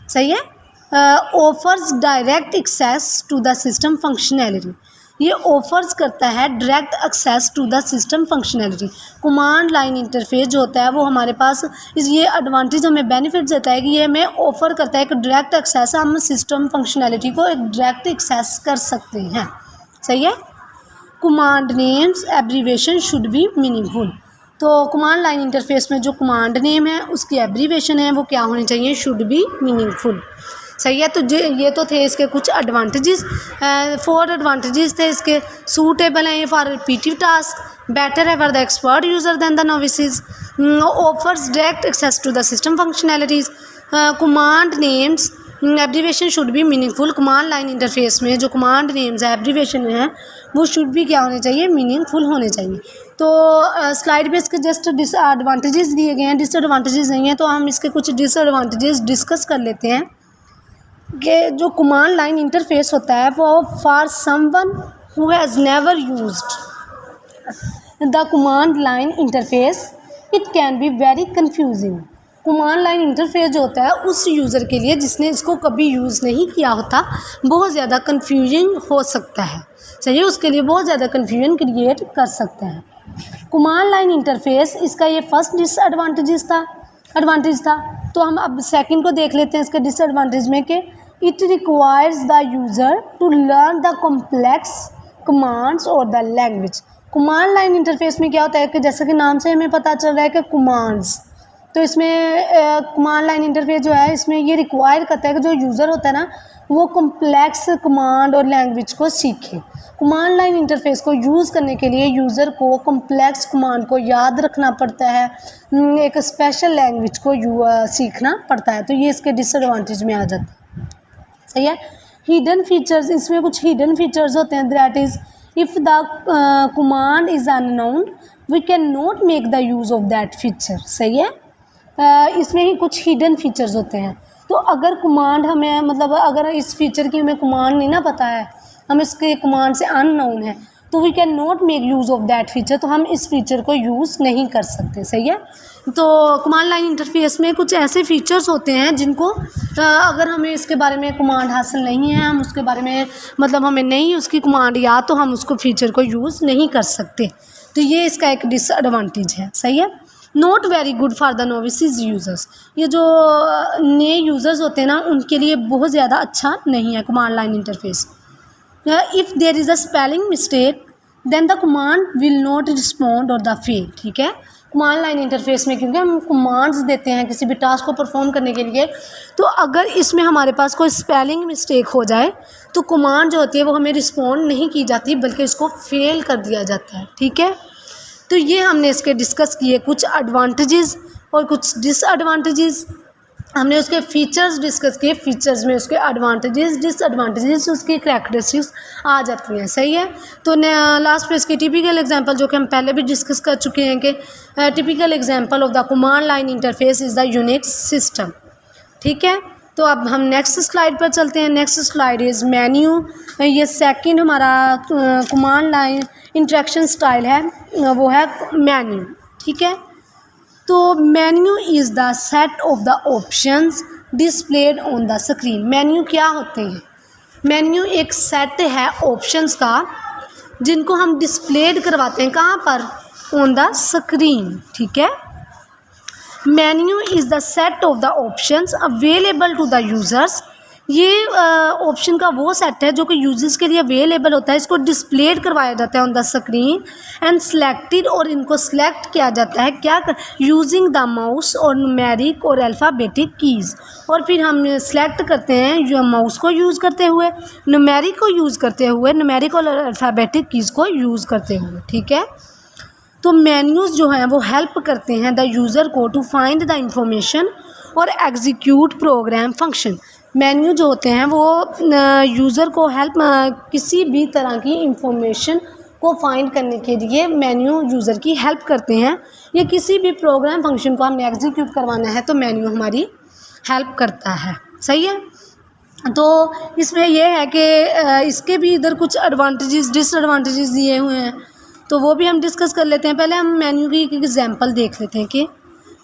सही है, offers direct access to the system functionality. ये ऑफर्स करता है direct access to the system functionality. Command line interface जो होता है वो हमारे पास ये एडवांटेज हमें बेनिफिट देता है कि ये हमें ऑफ़र करता है कि डायरेक्ट एक्सेस, हम सिस्टम फंक्शनैलिटी को एक डायरेक्ट एक्सेस कर सकते हैं। सही है, command names abbreviation should be meaningful. तो कमांड लाइन इंटरफेस में जो कमांड नेम है उसकी एब्रीवेशन है वो क्या होनी चाहिए, शुड बी मीनिंगफुल। सही है। तो ये तो थे इसके कुछ एडवांटेजेस। 4 एडवांटेजेस थे इसके। सूटेबल हैं फॉर रिपीटिव टास्क, बेटर है for the expert user than the novices, offers direct access to the system functionalities, command names abbreviation should be meaningful. Command line interface में जो कमांड नेम्स है abbreviation है वो should भी क्या होने चाहिए, मीनिंगफुल होने चाहिए। तो स्लाइड पे इसके जस्ट डिसएडवांटेजेस दिए गए हैं, डिसएडवांटेजेस नहीं है तो हम इसके कुछ डिसएडवांटेजेस डिस्कस कर लेते हैं। कि जो कमांड लाइन इंटरफेस होता है वो for someone who has never used the command line interface it can be very confusing. Command line interface जो होता है उस यूज़र के लिए जिसने इसको कभी यूज़ नहीं किया होता बहुत ज़्यादा कंफ्यूजिंग हो सकता है। सही है, उसके लिए बहुत ज़्यादा कन्फ्यूजन क्रिएट कर सकता है। कमांड लाइन इंटरफेस इसका ये फर्स्ट एडवांटेज था। तो हम अब सेकंड को देख लेते हैं इसके डिसएडवांटेज में कि it requires the user to learn the complex commands और the language. Command line interface में क्या होता है कि जैसे कि नाम से हमें पता चल रहा है कि कमांड्स, तो इसमें कमांड लाइन इंटरफेस जो है इसमें ये रिक्वायर करता है कि जो यूज़र होता है ना वो कॉम्प्लेक्स कमांड और लैंग्वेज को सीखे। कमांड लाइन इंटरफेस को यूज़ करने के लिए यूज़र को कॉम्प्लेक्स कमांड को याद रखना पड़ता है, एक स्पेशल लैंग्वेज को सीखना पड़ता है। तो ये इसके डिसएडवांटेज में आ जाता है। सही है। हिडन फीचर्स, इसमें कुछ हिडन फीचर्स होते हैं। That is if the command is unknown we can not make the use of that feature. सही है। इसमें ही कुछ हिडन फीचर्स होते हैं। तो अगर कमांड हमें मतलब अगर इस फीचर की हमें कमांड नहीं ना पता है, हम इसके कमांड से अननोन है तो we can not make use of that feature, तो हम इस फीचर को यूज़ नहीं कर सकते। सही है। तो कमांड लाइन इंटरफेस में कुछ ऐसे फीचर्स होते हैं जिनको अगर हमें इसके बारे में कमांड हासिल नहीं है, हम उसके बारे में मतलब हमें नहीं उसकी कमांड याद, तो हम उसको फीचर को यूज़ नहीं कर सकते। तो ये इसका एक डिसएडवांटेज है। सही है। Not very good for the novices users, ये जो नए यूज़र्स होते हैं ना उनके लिए बहुत ज़्यादा अच्छा नहीं है command line interface. If there is a spelling mistake then the command will not respond और द फेल। ठीक है। कमांड लाइन इंटरफेस में क्योंकि हम कमांड्स देते हैं किसी भी टास्क को परफॉर्म करने के लिए, तो अगर इसमें हमारे पास कोई स्पेलिंग मिस्टेक हो जाए तो कमांड जो होती है वो हमें रिस्पॉन्ड नहीं की जाती बल्कि इसको फेल कर दिया जाता है। ठीक है। तो ये हमने इसके डिस्कस किए कुछ एडवांटेजेस और कुछ डिसएडवांटेजेस। हमने उसके फीचर्स डिस्कस किए, फीचर्स में उसके एडवांटेजेस डिसएडवांटेजेस उसकी करैक्टरिस्टिक्स आ जाती हैं। सही है। तो लास्ट पे इसके टिपिकल एग्जांपल जो कि हम पहले भी डिस्कस कर चुके हैं कि typical example of the command line interface is the Unix system. ठीक है। तो अब हम नेक्स्ट स्लाइड पर चलते हैं। Next slide is menu. ये सेकंड हमारा कमांड लाइन इंटरेक्शन स्टाइल है, वो है मेन्यू। ठीक है। तो menu is the set of the options displayed on the screen. Menu क्या होते हैं? मेन्यू एक सेट है ऑप्शंस का जिनको हम डिस्प्लेड करवाते हैं कहाँ पर, ऑन द स्क्रीन। ठीक है। Menu is the set of the options available to the users. ये ऑप्शन का वो सेट है जो कि यूजर्स के लिए अवेलेबल होता है, इसको डिस्प्लेड करवाया जाता है on the screen and selected, और इनको सिलेक्ट किया जाता है क्या, यूजिंग द माउस और न्यूमेरिक और अल्फ़ाबेटिक कीज़। और फिर हम सिलेक्ट करते हैं जो माउस को यूज़ करते हुए, न्यूमेरिक को यूज़ करते हुए, न्यूमेरिक और अल्फ़ाबेटिक कीज़ को यूज़ करते हुए। ठीक है। तो मेन्यूज़ जो हैं वो हेल्प करते हैं द यूज़र को टू फाइंड द इंफॉर्मेशन और एग्जीक्यूट प्रोग्राम फंक्शन। मेन्यू जो होते हैं वो यूज़र को हेल्प किसी भी तरह की इंफॉर्मेशन को फाइंड करने के लिए मेन्यू यूज़र की हेल्प करते हैं, या किसी भी प्रोग्राम फंक्शन को हमने एग्जीक्यूट करवाना है तो मेन्यू हमारी हेल्प करता है। सही है। तो इसमें यह है कि इसके भी इधर कुछ एडवांटेजेस डिसएडवांटेजेस दिए हुए हैं, तो वो भी हम डिस्कस कर लेते हैं। पहले हम मेन्यू की एक एग्जांपल देख लेते हैं कि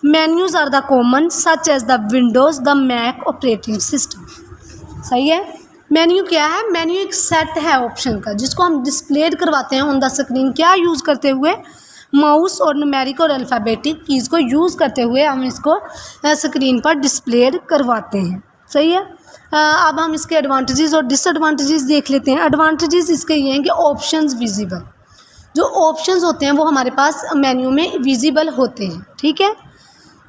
menus are the common such as the Windows the Mac operating system. सही है। मेन्यू क्या है? मेन्यू एक सेट है ऑप्शन का जिसको हम डिस्प्लेड करवाते हैं ऑन द स्क्रीन, क्या यूज़ करते हुए, माउस और न्यूमेरिक और अल्फ़ाबेटिक कीज़ को यूज़ करते हुए हम इसको स्क्रीन पर डिस्प्लेड करवाते हैं। सही है। अब हम इसके एडवांटेजेस और डिसएडवांटेजेस देख लेते हैं। एडवांटेजेस इसके ये हैं कि ऑप्शंस विजिबल, जो ऑप्शंस होते हैं वो हमारे पास मेन्यू में विजिबल होते हैं। ठीक है,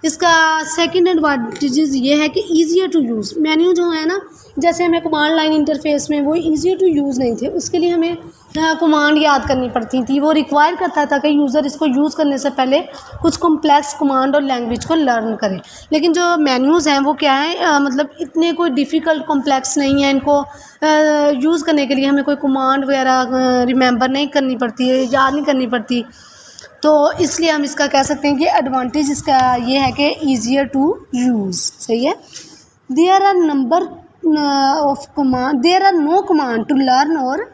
इसका सेकंड एडवांटेजेस ये है कि ईजियर टू यूज़। मेन्यू जो है ना, जैसे हमें कमांड लाइन इंटरफेस में वो ईजियर टू यूज़ नहीं थे, उसके लिए हमें कमांड याद करनी पड़ती थी। वो रिक्वायर करता था कि यूज़र इसको यूज़ करने से पहले कुछ कॉम्प्लेक्स कमांड और लैंग्वेज को लर्न करे। लेकिन जो मेन्यूज़ हैं वो क्या है, मतलब इतने कोई डिफ़िकल्ट कॉम्प्लेक्स नहीं है। इनको यूज़ करने के लिए हमें कोई कमांड वगैरह रिमेंबर नहीं करनी पड़ती है, याद नहीं करनी पड़ती। तो इसलिए हम इसका कह सकते हैं कि एडवांटेज इसका ये है कि ईजियर टू यूज़। सही है। There are number of command, there are no command to learn और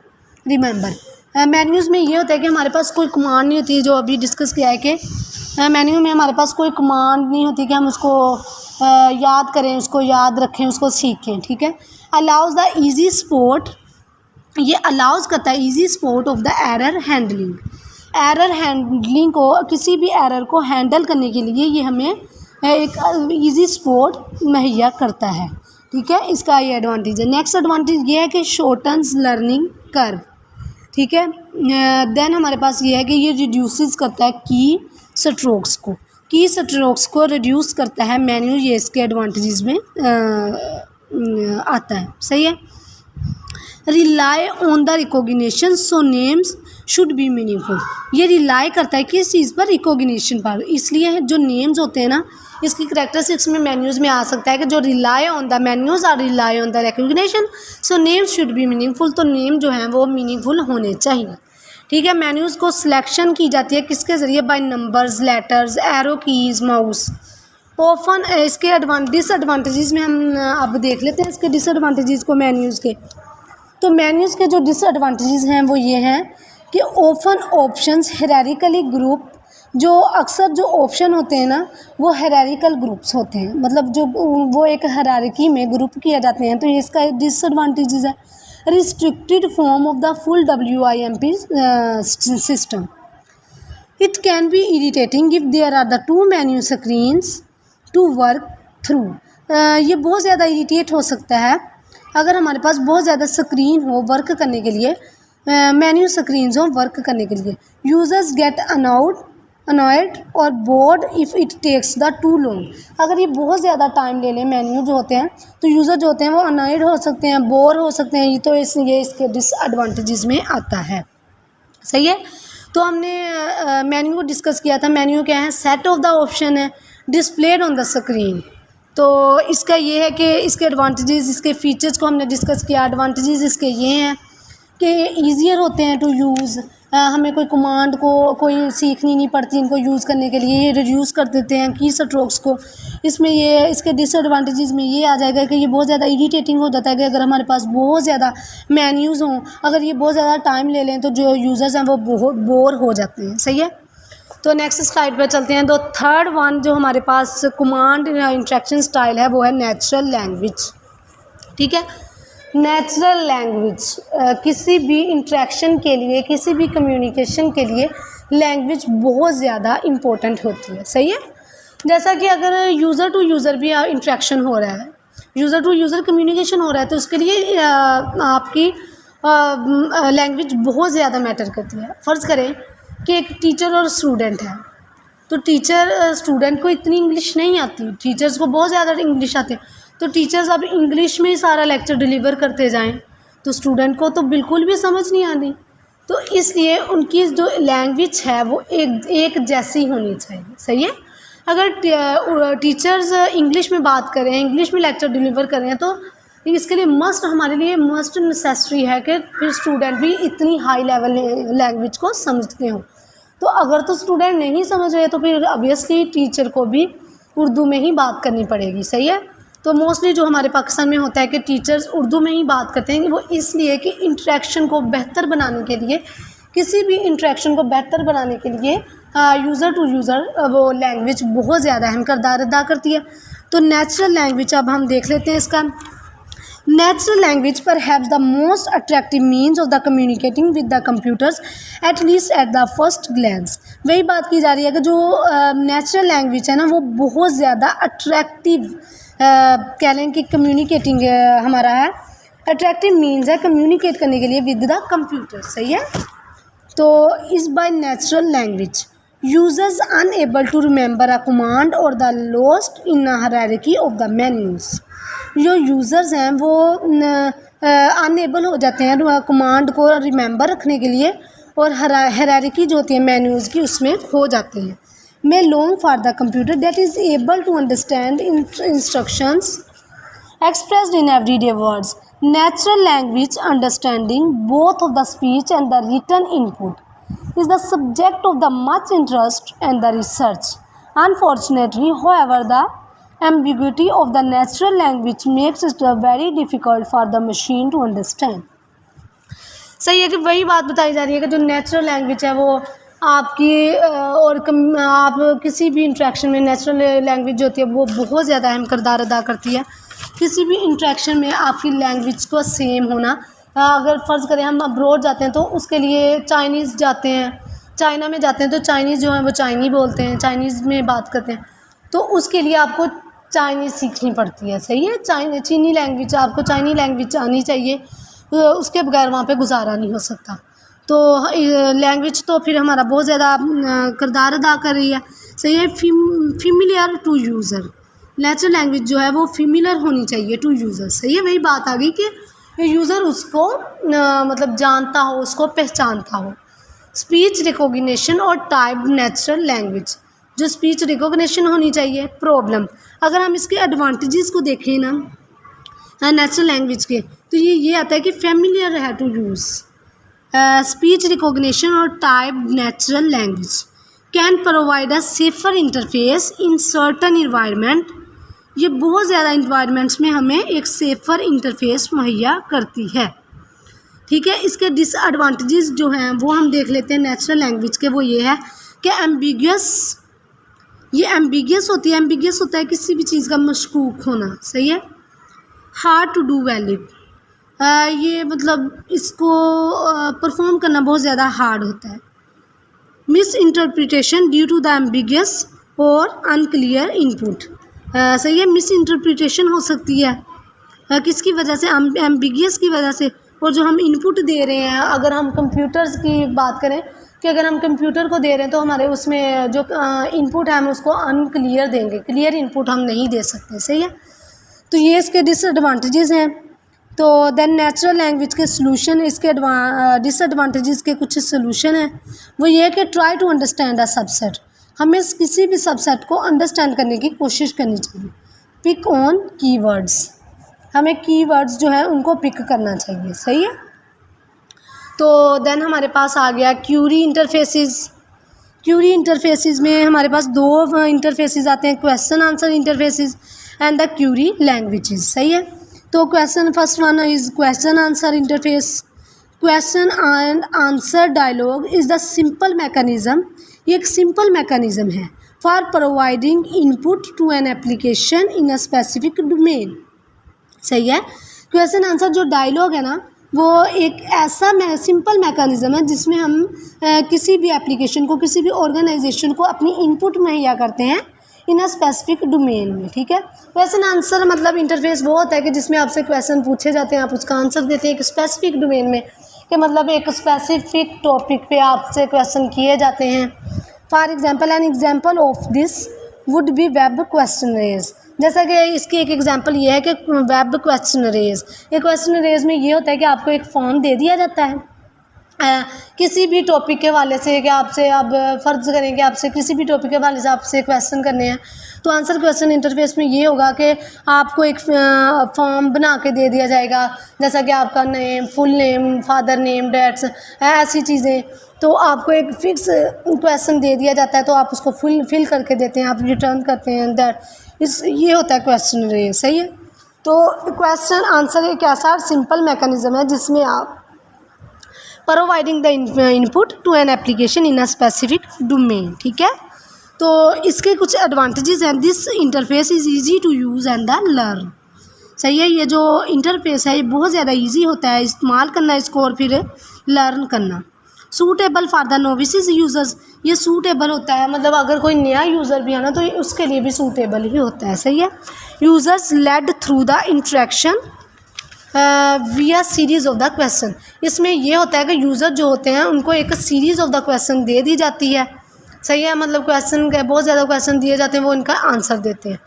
रिमेंबर। मेन्यूज़ में ये होता है कि हमारे पास कोई कमांड नहीं होती, जो अभी डिस्कस किया है कि मेन्यू में हमारे पास कोई कमांड नहीं होती कि हम उसको याद करें, उसको याद रखें, उसको सीखें। ठीक है। अलाउज़ द ईजी सपोर्ट, ये अलाउज़ करता है easy support of the error handling. Error handling को, किसी भी एरर को हैंडल करने के लिए ये हमें एक इजी सपोर्ट मुहैया करता है। ठीक है, इसका ये एडवांटेज है। नेक्स्ट एडवांटेज ये है कि शॉर्टन्स लर्निंग कर्व। ठीक है। देन हमारे पास ये है कि ये रिड्यूसेस करता है की स्ट्रोक्स को, की स्ट्रोक्स को रिड्यूस करता है मेन्यू, ये इसके एडवांटेजेस में आता है। सही है। Rely on the recognition, so names should be meaningful. ये रिलाई करता है किस चीज़ पर, रिकॉग्निशन पर। इसलिए जो नेम्स होते हैं ना, इसकी करेक्टरिस्टिक्स में मेन्यूज़ में आ सकता है कि जो rely on the menus are rely on the recognition, so names should be meaningful. तो नेम जो हैं वो मीनिंगफुल होने चाहिए। ठीक है। मेन्यूज़ को सिलेक्शन की जाती है किसके ज़रिए, by numbers, letters, arrow keys, mouse. Often इसके डिसएडवांटेजेस में हम अब देख लेते हैं इसके डिसएडवांटेजेस को मेन्यूज़ के। तो मेन्यूज़ के जो डिसएडवांटेजेस हैं वो ये हैं कि ओपन ऑप्शंस हायरार्किकली ग्रुप, जो अक्सर जो ऑप्शन होते हैं ना वो हायरार्किकल ग्रुप्स होते हैं, मतलब जो वो एक हायरार्की में ग्रुप किए जाते हैं। तो ये इसका डिसएडवांटेजेस है। Restricted form of the full WIMP system, it can be irritating if there are the too menu screens to work through. ये बहुत ज़्यादा इरिटेट हो सकता है अगर हमारे पास बहुत ज़्यादा स्क्रीन हो वर्क करने के लिए, मेन्यू स्क्रीन्स हो वर्क करने के लिए। यूज़र्स गेट अनॉयड और bored if it takes the too long. अगर ये बहुत ज़्यादा टाइम ले लें मेन्यू जो होते हैं, तो यूज़र जो होते हैं वो अनॉयड हो सकते हैं, बोर हो सकते हैं। तो ये इसके डिसएडवांटेजेस में आता है। सही है। तो हमने मेन्यू को डिस्कस किया था। मेन्यू क्या है, सेट ऑफ द ऑप्शन है डिस्प्लेड ऑन द स्क्रीन। तो इसका ये है कि इसके एडवांटेजेस, इसके फीचर्स को हमने डिस्कस किया। एडवांटेजेस इसके ये हैं कि ईजियर होते हैं टू यूज़, हमें कोई कमांड को कोई सीखनी नहीं पड़ती इनको यूज़ करने के लिए। ये रिड्यूस कर देते हैं की स्ट्रोक्स को। इसमें ये इसके डिसएडवांटेजेस में ये आ जाएगा कि ये बहुत ज़्यादा इरिटेटिंग हो जाता है कि अगर हमारे पास बहुत ज़्यादा मेन्यूज़ हों, अगर ये बहुत ज़्यादा टाइम ले लें तो जो यूज़र्स हैं वो बहुत बोर हो जाते हैं। सही है। तो नेक्स्ट स्लाइड पर चलते हैं। तो थर्ड वन जो हमारे पास कमांड इंटरेक्शन स्टाइल है वो है नेचुरल लैंग्वेज। ठीक है। नेचुरल लैंग्वेज, किसी भी इंटरेक्शन के लिए, किसी भी कम्युनिकेशन के लिए लैंग्वेज बहुत ज़्यादा इम्पोर्टेंट होती है। सही है। जैसा कि अगर यूज़र टू यूज़र भी इंटरेक्शन हो रहा है, यूज़र टू यूज़र कम्युनिकेशन हो रहा है, तो उसके लिए आपकी लैंग्वेज बहुत ज़्यादा मैटर करती है। फ़र्ज़ करें कि एक टीचर और स्टूडेंट है, तो टीचर स्टूडेंट को इतनी इंग्लिश नहीं आती, टीचर्स को बहुत ज़्यादा इंग्लिश आती है। तो टीचर्स अब इंग्लिश में ही सारा लेक्चर डिलीवर करते जाएं तो स्टूडेंट को तो बिल्कुल भी समझ नहीं आती। तो इसलिए उनकी जो लैंग्वेज है वो एक जैसी होनी चाहिए। सही है। अगर टीचर्स इंग्लिश में बात करें, इंग्लिश में लेक्चर डिलीवर करें, तो इसके लिए हमारे लिए मस्ट नेसेसरी है कि फिर स्टूडेंट भी इतनी हाई लेवल लैंग्वेज को समझते हो। तो अगर तो स्टूडेंट नहीं समझ रहे तो फिर ऑब्वियसली टीचर को भी उर्दू में ही बात करनी पड़ेगी। सही है। तो मोस्टली जो हमारे पाकिस्तान में होता है कि टीचर्स उर्दू में ही बात करते हैं, वो इसलिए कि इंटरेक्शन को बेहतर बनाने के लिए, किसी भी इंटरेक्शन को बेहतर बनाने के लिए यूज़र टू यूज़र वो लैंग्वेज बहुत ज़्यादा अहम किरदार अदा करती है। तो नेचुरल लैंग्वेज अब हम देख लेते हैं इसका। Natural language perhaps the most attractive means of the communicating with the computers at least at the first glance. वही बात की जा रही है कि जो नेचुरल लैंग्वेज है ना वो बहुत ज़्यादा अट्रैक्टिव कह लें कि कम्युनिकेटिंग हमारा है, अट्रैक्टिव मीन्स है कम्युनिकेट करने के लिए विद द कंप्यूटर। सही है। तो इस by natural language users unable to remember a command और the lost in a hierarchy of the menus. जो यूज़र्स हैं वो अनएबल हो जाते हैं कमांड को रिमेंबर रखने के लिए और हायरार्की जो होती है मेन्यूज़ की उसमें खो जाते हैं। May long for the computer that is able to understand instructions expressed in everyday words. Natural language understanding, both of the speech and the written input, is the subject of the much interest and the research. Unfortunately, however, the ambiguity of the natural language makes it very difficult for the machine to understand. सही है कि वही बात बताई जा रही है कि जो नेचुरल लैंग्वेज है वो आपकी आप किसी भी इंट्रैक्शन में नेचुरल लैंग्वेज जो होती है वो बहुत ज़्यादा अहम किरदार अदा करती है। किसी भी इंट्रैक्शन में आपकी लैंग्वेज को सेम होना, अगर फ़र्ज़ करें हम अब्रॉड जाते हैं तो उसके लिए चाइनीज़ जाते हैं, चाइना में जाते हैं तो चाइनीज़ जो है वो चाइनी बोलते हैं, चाइनीज़ में बात करते हैं, तो उसके लिए आपको चाइनीज़ सीखनी पड़ती है। सही है, चीनी लैंग्वेज आपको चाइनी लैंग्वेज आनी चाहिए, उसके बगैर वहाँ पे गुजारा नहीं हो सकता। तो लैंग्वेज तो फिर हमारा बहुत ज़्यादा किरदार अदा कर रही है। सही है, familiar to user, natural language जो है वो फेमिलियर होनी चाहिए टू यूज़र। सही है, वही बात आ गई कि यूज़र उसको मतलब जानता हो, उसको पहचानता हो। स्पीच रिकॉग्निशन और टाइप नेचुरल लैंग्वेज, जो स्पीच रिकॉग्निशन होनी चाहिए। प्रॉब्लम, अगर हम इसके एडवांटेजेस को देखें ना नेचुरल लैंग्वेज के, तो ये आता है कि फेमिलियर है टू यूज़। स्पीच रिकॉग्निशन और type natural language can provide a safer interface in certain environment. ये बहुत ज़्यादा इन्वायरमेंट्स में हमें एक सेफ़र इंटरफेस मुहैया करती है। ठीक है, इसके डिसएडवांटेजेस जो हैं वो हम देख लेते हैं नेचुरल लैंग्वेज के। वो ये है कि एम्बिगियस होती है। एम्बिगियस होता है किसी भी चीज़ का मशकूक होना। सही है, हार्ड टू डू वैलिड, ये मतलब इसको परफॉर्म करना बहुत ज़्यादा हार्ड होता है। Misinterpretation due to the ambiguous और अनक्लियर इनपुट, सही है, मिस इंटरप्रिटेशन हो सकती है किसकी वजह से, एम्बिगियस की वजह से। और जो हम इनपुट दे रहे हैं, अगर हम कंप्यूटर्स की बात करें कि अगर हम कंप्यूटर को दे रहे हैं तो हमारे उसमें जो इनपुट है हम उसको अनक्लियर देंगे, क्लियर इनपुट हम नहीं दे सकते। सही है, तो ये इसके डिसएडवांटेजेस हैं। तो देन नेचुरल लैंग्वेज के सलूशन, इसके डिसएडवांटेजेस के कुछ सलूशन हैं। वो ये है कि try to understand a subset, हमें किसी भी सबसेट को अंडरस्टैंड करने की कोशिश करनी चाहिए। पिक ऑन कीवर्ड्स, हमें कीवर्ड्स जो है उनको पिक करना चाहिए। सही है, तो देन हमारे पास आ गया क्यूरी इंटरफेसेस। क्यूरी इंटरफेसेस में हमारे पास दो इंटरफेसेस आते हैं, question answer interfaces and the query languages. सही है, तो question first one is question answer interface. Question and answer dialogue is the simple mechanism, ये एक सिंपल मैकेनिज़्म है for providing input to an application in a specific domain. सही है, question answer जो dialogue है ना वो एक ऐसा सिंपल मैकेनिज़्म है जिसमें हम किसी भी एप्लीकेशन को, किसी भी ऑर्गेनाइजेशन को अपनी इनपुट मुहैया करते हैं इन अ स्पेसिफिक डोमेन में। ठीक है, क्वेश्चन आंसर मतलब इंटरफेस वो होता है कि जिसमें आपसे क्वेश्चन पूछे जाते हैं, आप उसका आंसर देते हैं एक स्पेसिफिक डोमेन में, कि मतलब एक स्पेसिफिक टॉपिक पे आपसे क्वेश्चन किए जाते हैं। For example, an example of this would be web questionnaires. जैसा कि इसकी एक एग्जांपल ये है कि वेब क्वेश्चनरेज, ये क्वेश्चनरेज में ये होता है कि आपको एक फॉर्म दे दिया जाता है किसी भी टॉपिक के हवाले से, कि आपसे अब फ़र्ज़ करें कि आपसे किसी भी टॉपिक के हवाले से आपसे क्वेश्चन करने हैं, तो आंसर क्वेश्चन इंटरफेस में ये होगा कि आपको एक फॉर्म बना के दे दिया जाएगा, जैसा कि आपका name, full name, father name, dates, ऐसी चीज़ें। तो आपको एक फ़िक्स क्वेश्चन दे दिया जाता है, तो आप उसको फिल करके देते हैं, आप रिटर्न करते हैं दैट ये होता है क्वेश्चनरी। सही है, तो क्वेश्चन आंसर एक ऐसा सिंपल मैकेनिज़्म है जिसमें आप providing the input to an application in a specific domain. ठीक है, तो इसके कुछ एडवांटेजेस हैं। This interface is easy to use and the learn. सही है, ये जो इंटरफेस है ये बहुत ज़्यादा ईजी होता है इस्तेमाल करना इसको और फिर लर्न करना। Suitable for the novices users, ये सूटेबल होता है, मतलब अगर कोई नया यूज़र भी है ना तो उसके लिए भी सूटेबल ही होता है। सही है, users led through the interaction via series of the question. इसमें ये होता है कि यूज़र जो होते हैं उनको एक सीरीज़ ऑफ द क्वेश्चन दे दी जाती है, सही है, मतलब क्वेश्चन के बहुत ज़्यादा क्वेश्चन दिए जाते हैं, वो इनका आंसर देते हैं।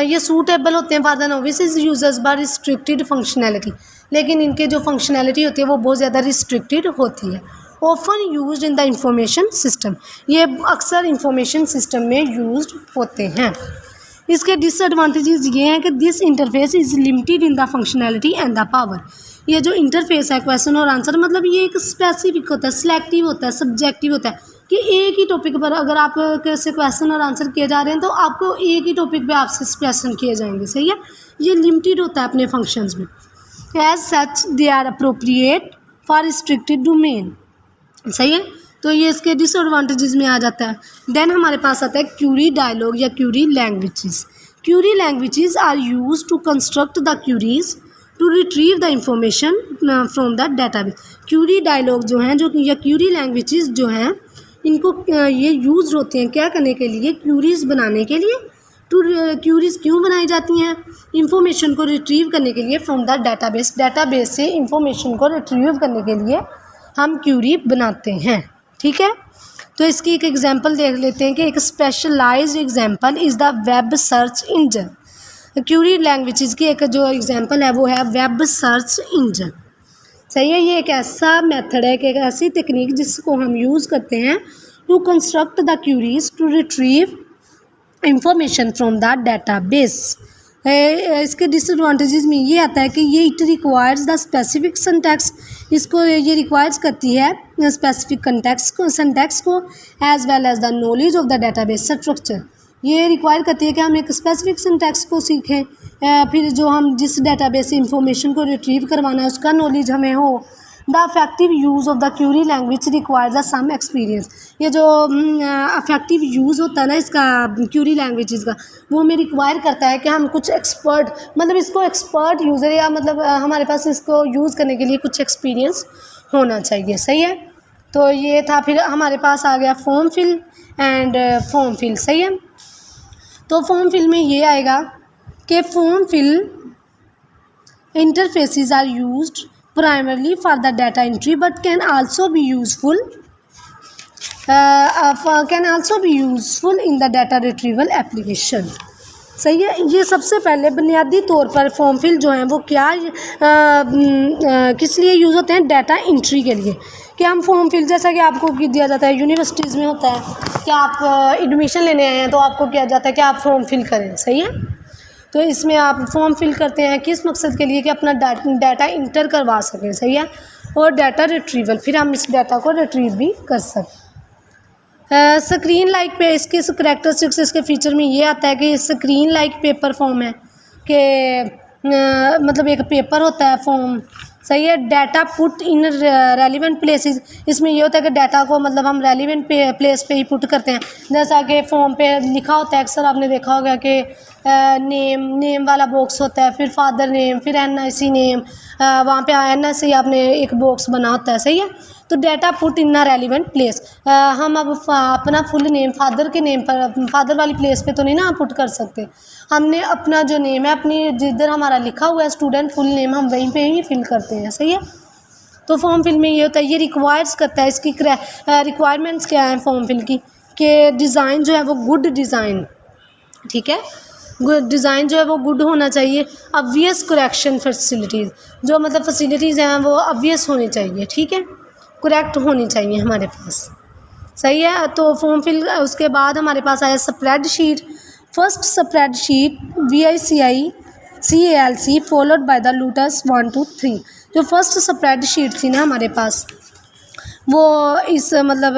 ये सूटेबल होते हैं for the novice users by restricted functionality, लेकिन इनके जो फंक्शनैलिटी होती है वो बहुत ज़्यादा रिस्ट्रिक्टेड होती है। Often used in the information system, ये अक्सर इंफॉर्मेशन सिस्टम में यूज्ड होते हैं। इसके डिसएडवांटेजेस ये हैं कि this interface is limited in the functionality and the power. ये जो इंटरफेस है क्वेश्चन और आंसर, मतलब ये एक स्पेसिफिक होता है, सिलेक्टिव होता है, सब्जेक्टिव होता है कि एक ही टॉपिक पर अगर आप कैसे क्वेश्चन और आंसर किए जा रहे हैं तो आपको एक ही टॉपिक पे आपसे क्वेश्चन किए जाएंगे, सही है। ये लिमिटेड होता है अपने फंक्शंस में। As such they are appropriate for restricted domain, सही है। तो ये इसके डिसएडवांटेजेस में आ जाता है। देन हमारे पास आता है क्यूरी डायलॉग या query languages. Query languages are use to construct the queries to retrieve the information from the database. Query dialog जो हैं, जो या क्यूरी लैंग्वेजेस जो हैं, इनको ये यूज़ होते हैं क्या करने के लिए, क्यूरीज बनाने के लिए। टू क्यूरीज क्यों बनाई जाती हैं, इंफॉर्मेशन को रिट्रीव करने के लिए फ्रॉम द डाटाबेस। डाटाबेस से इंफॉर्मेशन को रिट्रीव करने के लिए हम क्यूरी बनाते हैं, ठीक है। तो इसकी एक एग्जांपल देख लेते हैं कि एक specialized example is the web search engine. Query languages की एक जो एग्जांपल है वो है वेब सर्च इंजन, सही है। ये एक ऐसा मेथड है कि एक ऐसी तकनीक जिसको हम यूज़ करते हैं to construct the queries to retrieve information from the database. इसके डिसएडवांटेजेस में ये आता है कि ये it requires the specific syntax, इसको ये रिक्वायर्स करती है स्पेसिफिक सिंटैक्स को as well as the knowledge of the database structure. ये रिक्वायर करती है कि हम एक स्पेसिफिक सिंटैक्स को सीखें, फिर जो हम जिस डाटाबेस से इंफॉर्मेशन को रिट्रीव करवाना है उसका नॉलेज हमें हो। The effective use of the query language requires the some experience. ये जो अफेक्टिव यूज़ होता है ना इसका क्यूरी लैंग्वेजेस का, वो हमें रिक्वायर करता है कि हम कुछ एक्सपर्ट, मतलब इसको एक्सपर्ट यूज़र या मतलब हमारे पास इसको यूज़ करने के लिए कुछ एक्सपीरियंस होना चाहिए, सही है। तो ये था। फिर हमारे पास आ गया form fill and form fill, सही है। तो फॉर्म फिल में ये आएगा कि form fill interfaces are used primarily for the data entry but can also be useful in the data retrieval application, सही है। ये सबसे पहले बुनियादी तौर पर फॉर्म फिल जो हैं वो क्या किस लिए यूज़ होते हैं, डाटा एंट्री के लिए। कि हम फॉर्म फिल, जैसा कि आपको दिया जाता है यूनिवर्सिटीज़ में होता है कि आप एडमिशन लेने आए हैं तो आपको किया जाता है कि आप फॉर्म फिल करें, सही है। तो इसमें आप फॉर्म फिल करते हैं किस मकसद के लिए, कि अपना डाटा इंटर करवा सकें, सही है। और डाटा रिट्रीवल, फिर हम इस डाटा को रिट्रीव भी कर सकते। स्क्रीन लाइक पे इसके करैक्टरिस्टिक्स, इसके फीचर में ये आता है कि स्क्रीन लाइक पेपर फॉर्म है कि मतलब एक पेपर होता है फॉर्म, सही है। Data put in relevant places, इसमें ये होता है कि डाटा को मतलब हम रेलिवेंट प्लेस पे ही पुट करते हैं। जैसा कि फॉर्म पे लिखा होता है, अक्सर आपने देखा होगा कि नेम वाला बॉक्स होता है, फिर फादर नेम, फिर NIC नेम, वहाँ पे NIC आपने एक बॉक्स बना होता है, सही है। तो data put in relevant place, हम अब अपना फुल नेम फादर के नेम पर, फादर वाली प्लेस पे तो नहीं ना पुट कर सकते। हमने अपना जो नेम है, अपनी जिधर हमारा लिखा हुआ है स्टूडेंट फुल नेम, हम वहीं पे ही फिल करते हैं, सही है। तो फॉर्म फिल में ये होता है, ये रिक्वायर्स करता है, इसकी रिक्वायरमेंट्स क्या है फॉर्म फिल की, कि डिज़ाइन जो है वो गुड डिज़ाइन, ठीक है, गुड डिज़ाइन जो है वो गुड होना चाहिए। ऑब्वियस करेक्शन फैसिलिटीज़, जो मतलब फैसिलिटीज़ हैं वो ऑब्वियस होनी चाहिए, ठीक है, करेक्ट होनी चाहिए हमारे पास, सही है। तो फॉर्म फिल, उसके बाद हमारे पास आया spreadsheet. First spreadsheet VICI CALC followed by the lotus 1 2 3। जो फर्स्ट स्प्रेडशीट थी ना हमारे पास, वो इस मतलब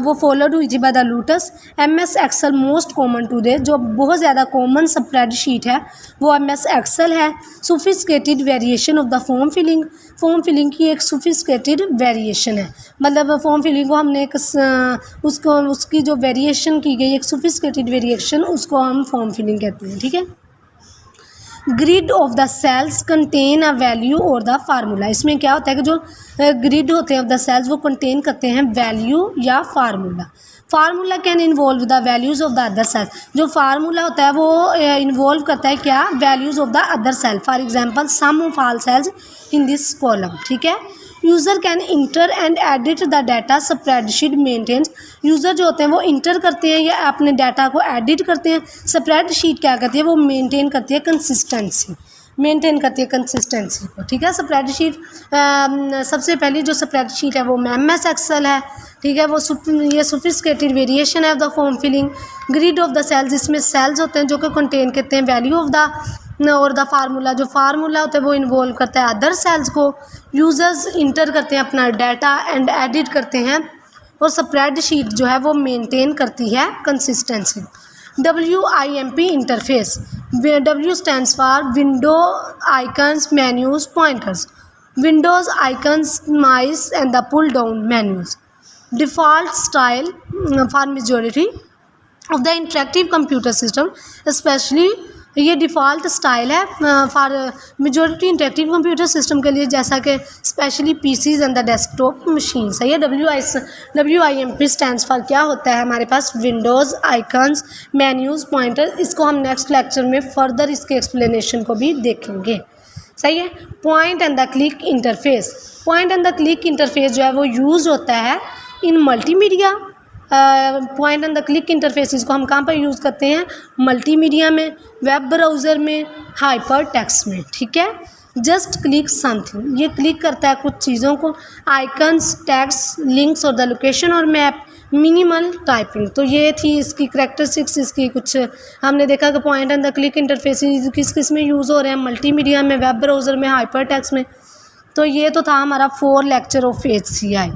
वो फॉलोड हुई थी by the Lotus. MS Excel most common today, जो बहुत ज़्यादा कॉमन स्प्रेडशीट है वो MS एक्सेल है। Sophisticated variation of the form filling, form filling की एक सोफिस्टिकेटेड वेरिएशन है, मतलब फॉर्म फिलिंग को हमने एक उसको उसकी जो वेरिएशन की गई एक सोफिस्टिकेटेड वेरिएशन, उसको हम फॉर्म फिलिंग कहते हैं, ठीक है। Grid of the cells contain a value और द फार्मूला, इसमें क्या होता है कि जो ग्रिड होते हैं ऑफ द सेल्स वो कंटेन करते हैं वैल्यू या formula. Formula can involve the values of the other cell, जो फार्मूला होता है वो इन्वॉल्व करता है क्या, values of the other cell. For example sum of all cells in this column, ठीक है। User can inter and edit the data spreadsheet maintains, user जो होते हैं वो इंटर करते हैं या अपने डाटा को एडिट करते हैं। स्प्रेडशीट क्या करती है, वो मेंटेन करती है कंसिस्टेंसी, मेंटेन करती है कंसिस्टेंसी को, ठीक है। स्प्रेडशीट सबसे पहली जो स्प्रेडशीट है वो MS एक्सेल है, ठीक है। वो ये सोफिस्टिकेटेड वेरिएशन है of the form filling grid of the cells, जिसमें सेल्स होते हैं जो कि कंटेन करते हैं वैल्यू ऑफ द और द फार्मूला, जो फार्मूला होता है वो इन्वॉल्व करता है अदर सेल्स को। यूज़र्स इंटर करते हैं अपना डाटा एंड एडिट करते हैं, और स्प्रेडशीट जो है वो मेंटेन करती है consistency. WIMP interface, W stands for window icons menus pointers, windows icons mice and the pull down menus. Default style for majority of the interactive computer system, specially ये default style है for majority interactive computer system के लिए, जैसा कि specially PCs and the desktop machines है। ये WIMP stands for क्या होता है हमारे पास, विंडोज़ आइकन्स मेन्यूज़ पॉइंटर। इसको हम नेक्स्ट लेक्चर में फर्दर इसके एक्सप्लेनेशन को भी देखेंगे, सही है। Point and the click interface, point and the click interface जो है वो यूज़ होता है इन multimedia. Point and the click interfaces को हम कहाँ पर यूज़ करते हैं, मल्टीमीडिया में, वेब ब्राउज़र में, हाइपर टेक्स्ट में, ठीक है। जस्ट क्लिक समथिंग, ये क्लिक करता है कुछ चीज़ों को, आइकन्स, टैग्स, लिंक्स और द लोकेशन और मैप, मिनिमल टाइपिंग। तो ये थी इसकी करैक्टरिस्टिक्स, इसकी कुछ हमने देखा कि point and the click interfaces किस किस में यूज़ हो रहे हैं, मल्टीमीडिया में, वेब ब्राउज़र में, हाइपर टेक्स्ट में। तो ये तो था हमारा 4 लेक्चर ऑफ HCI।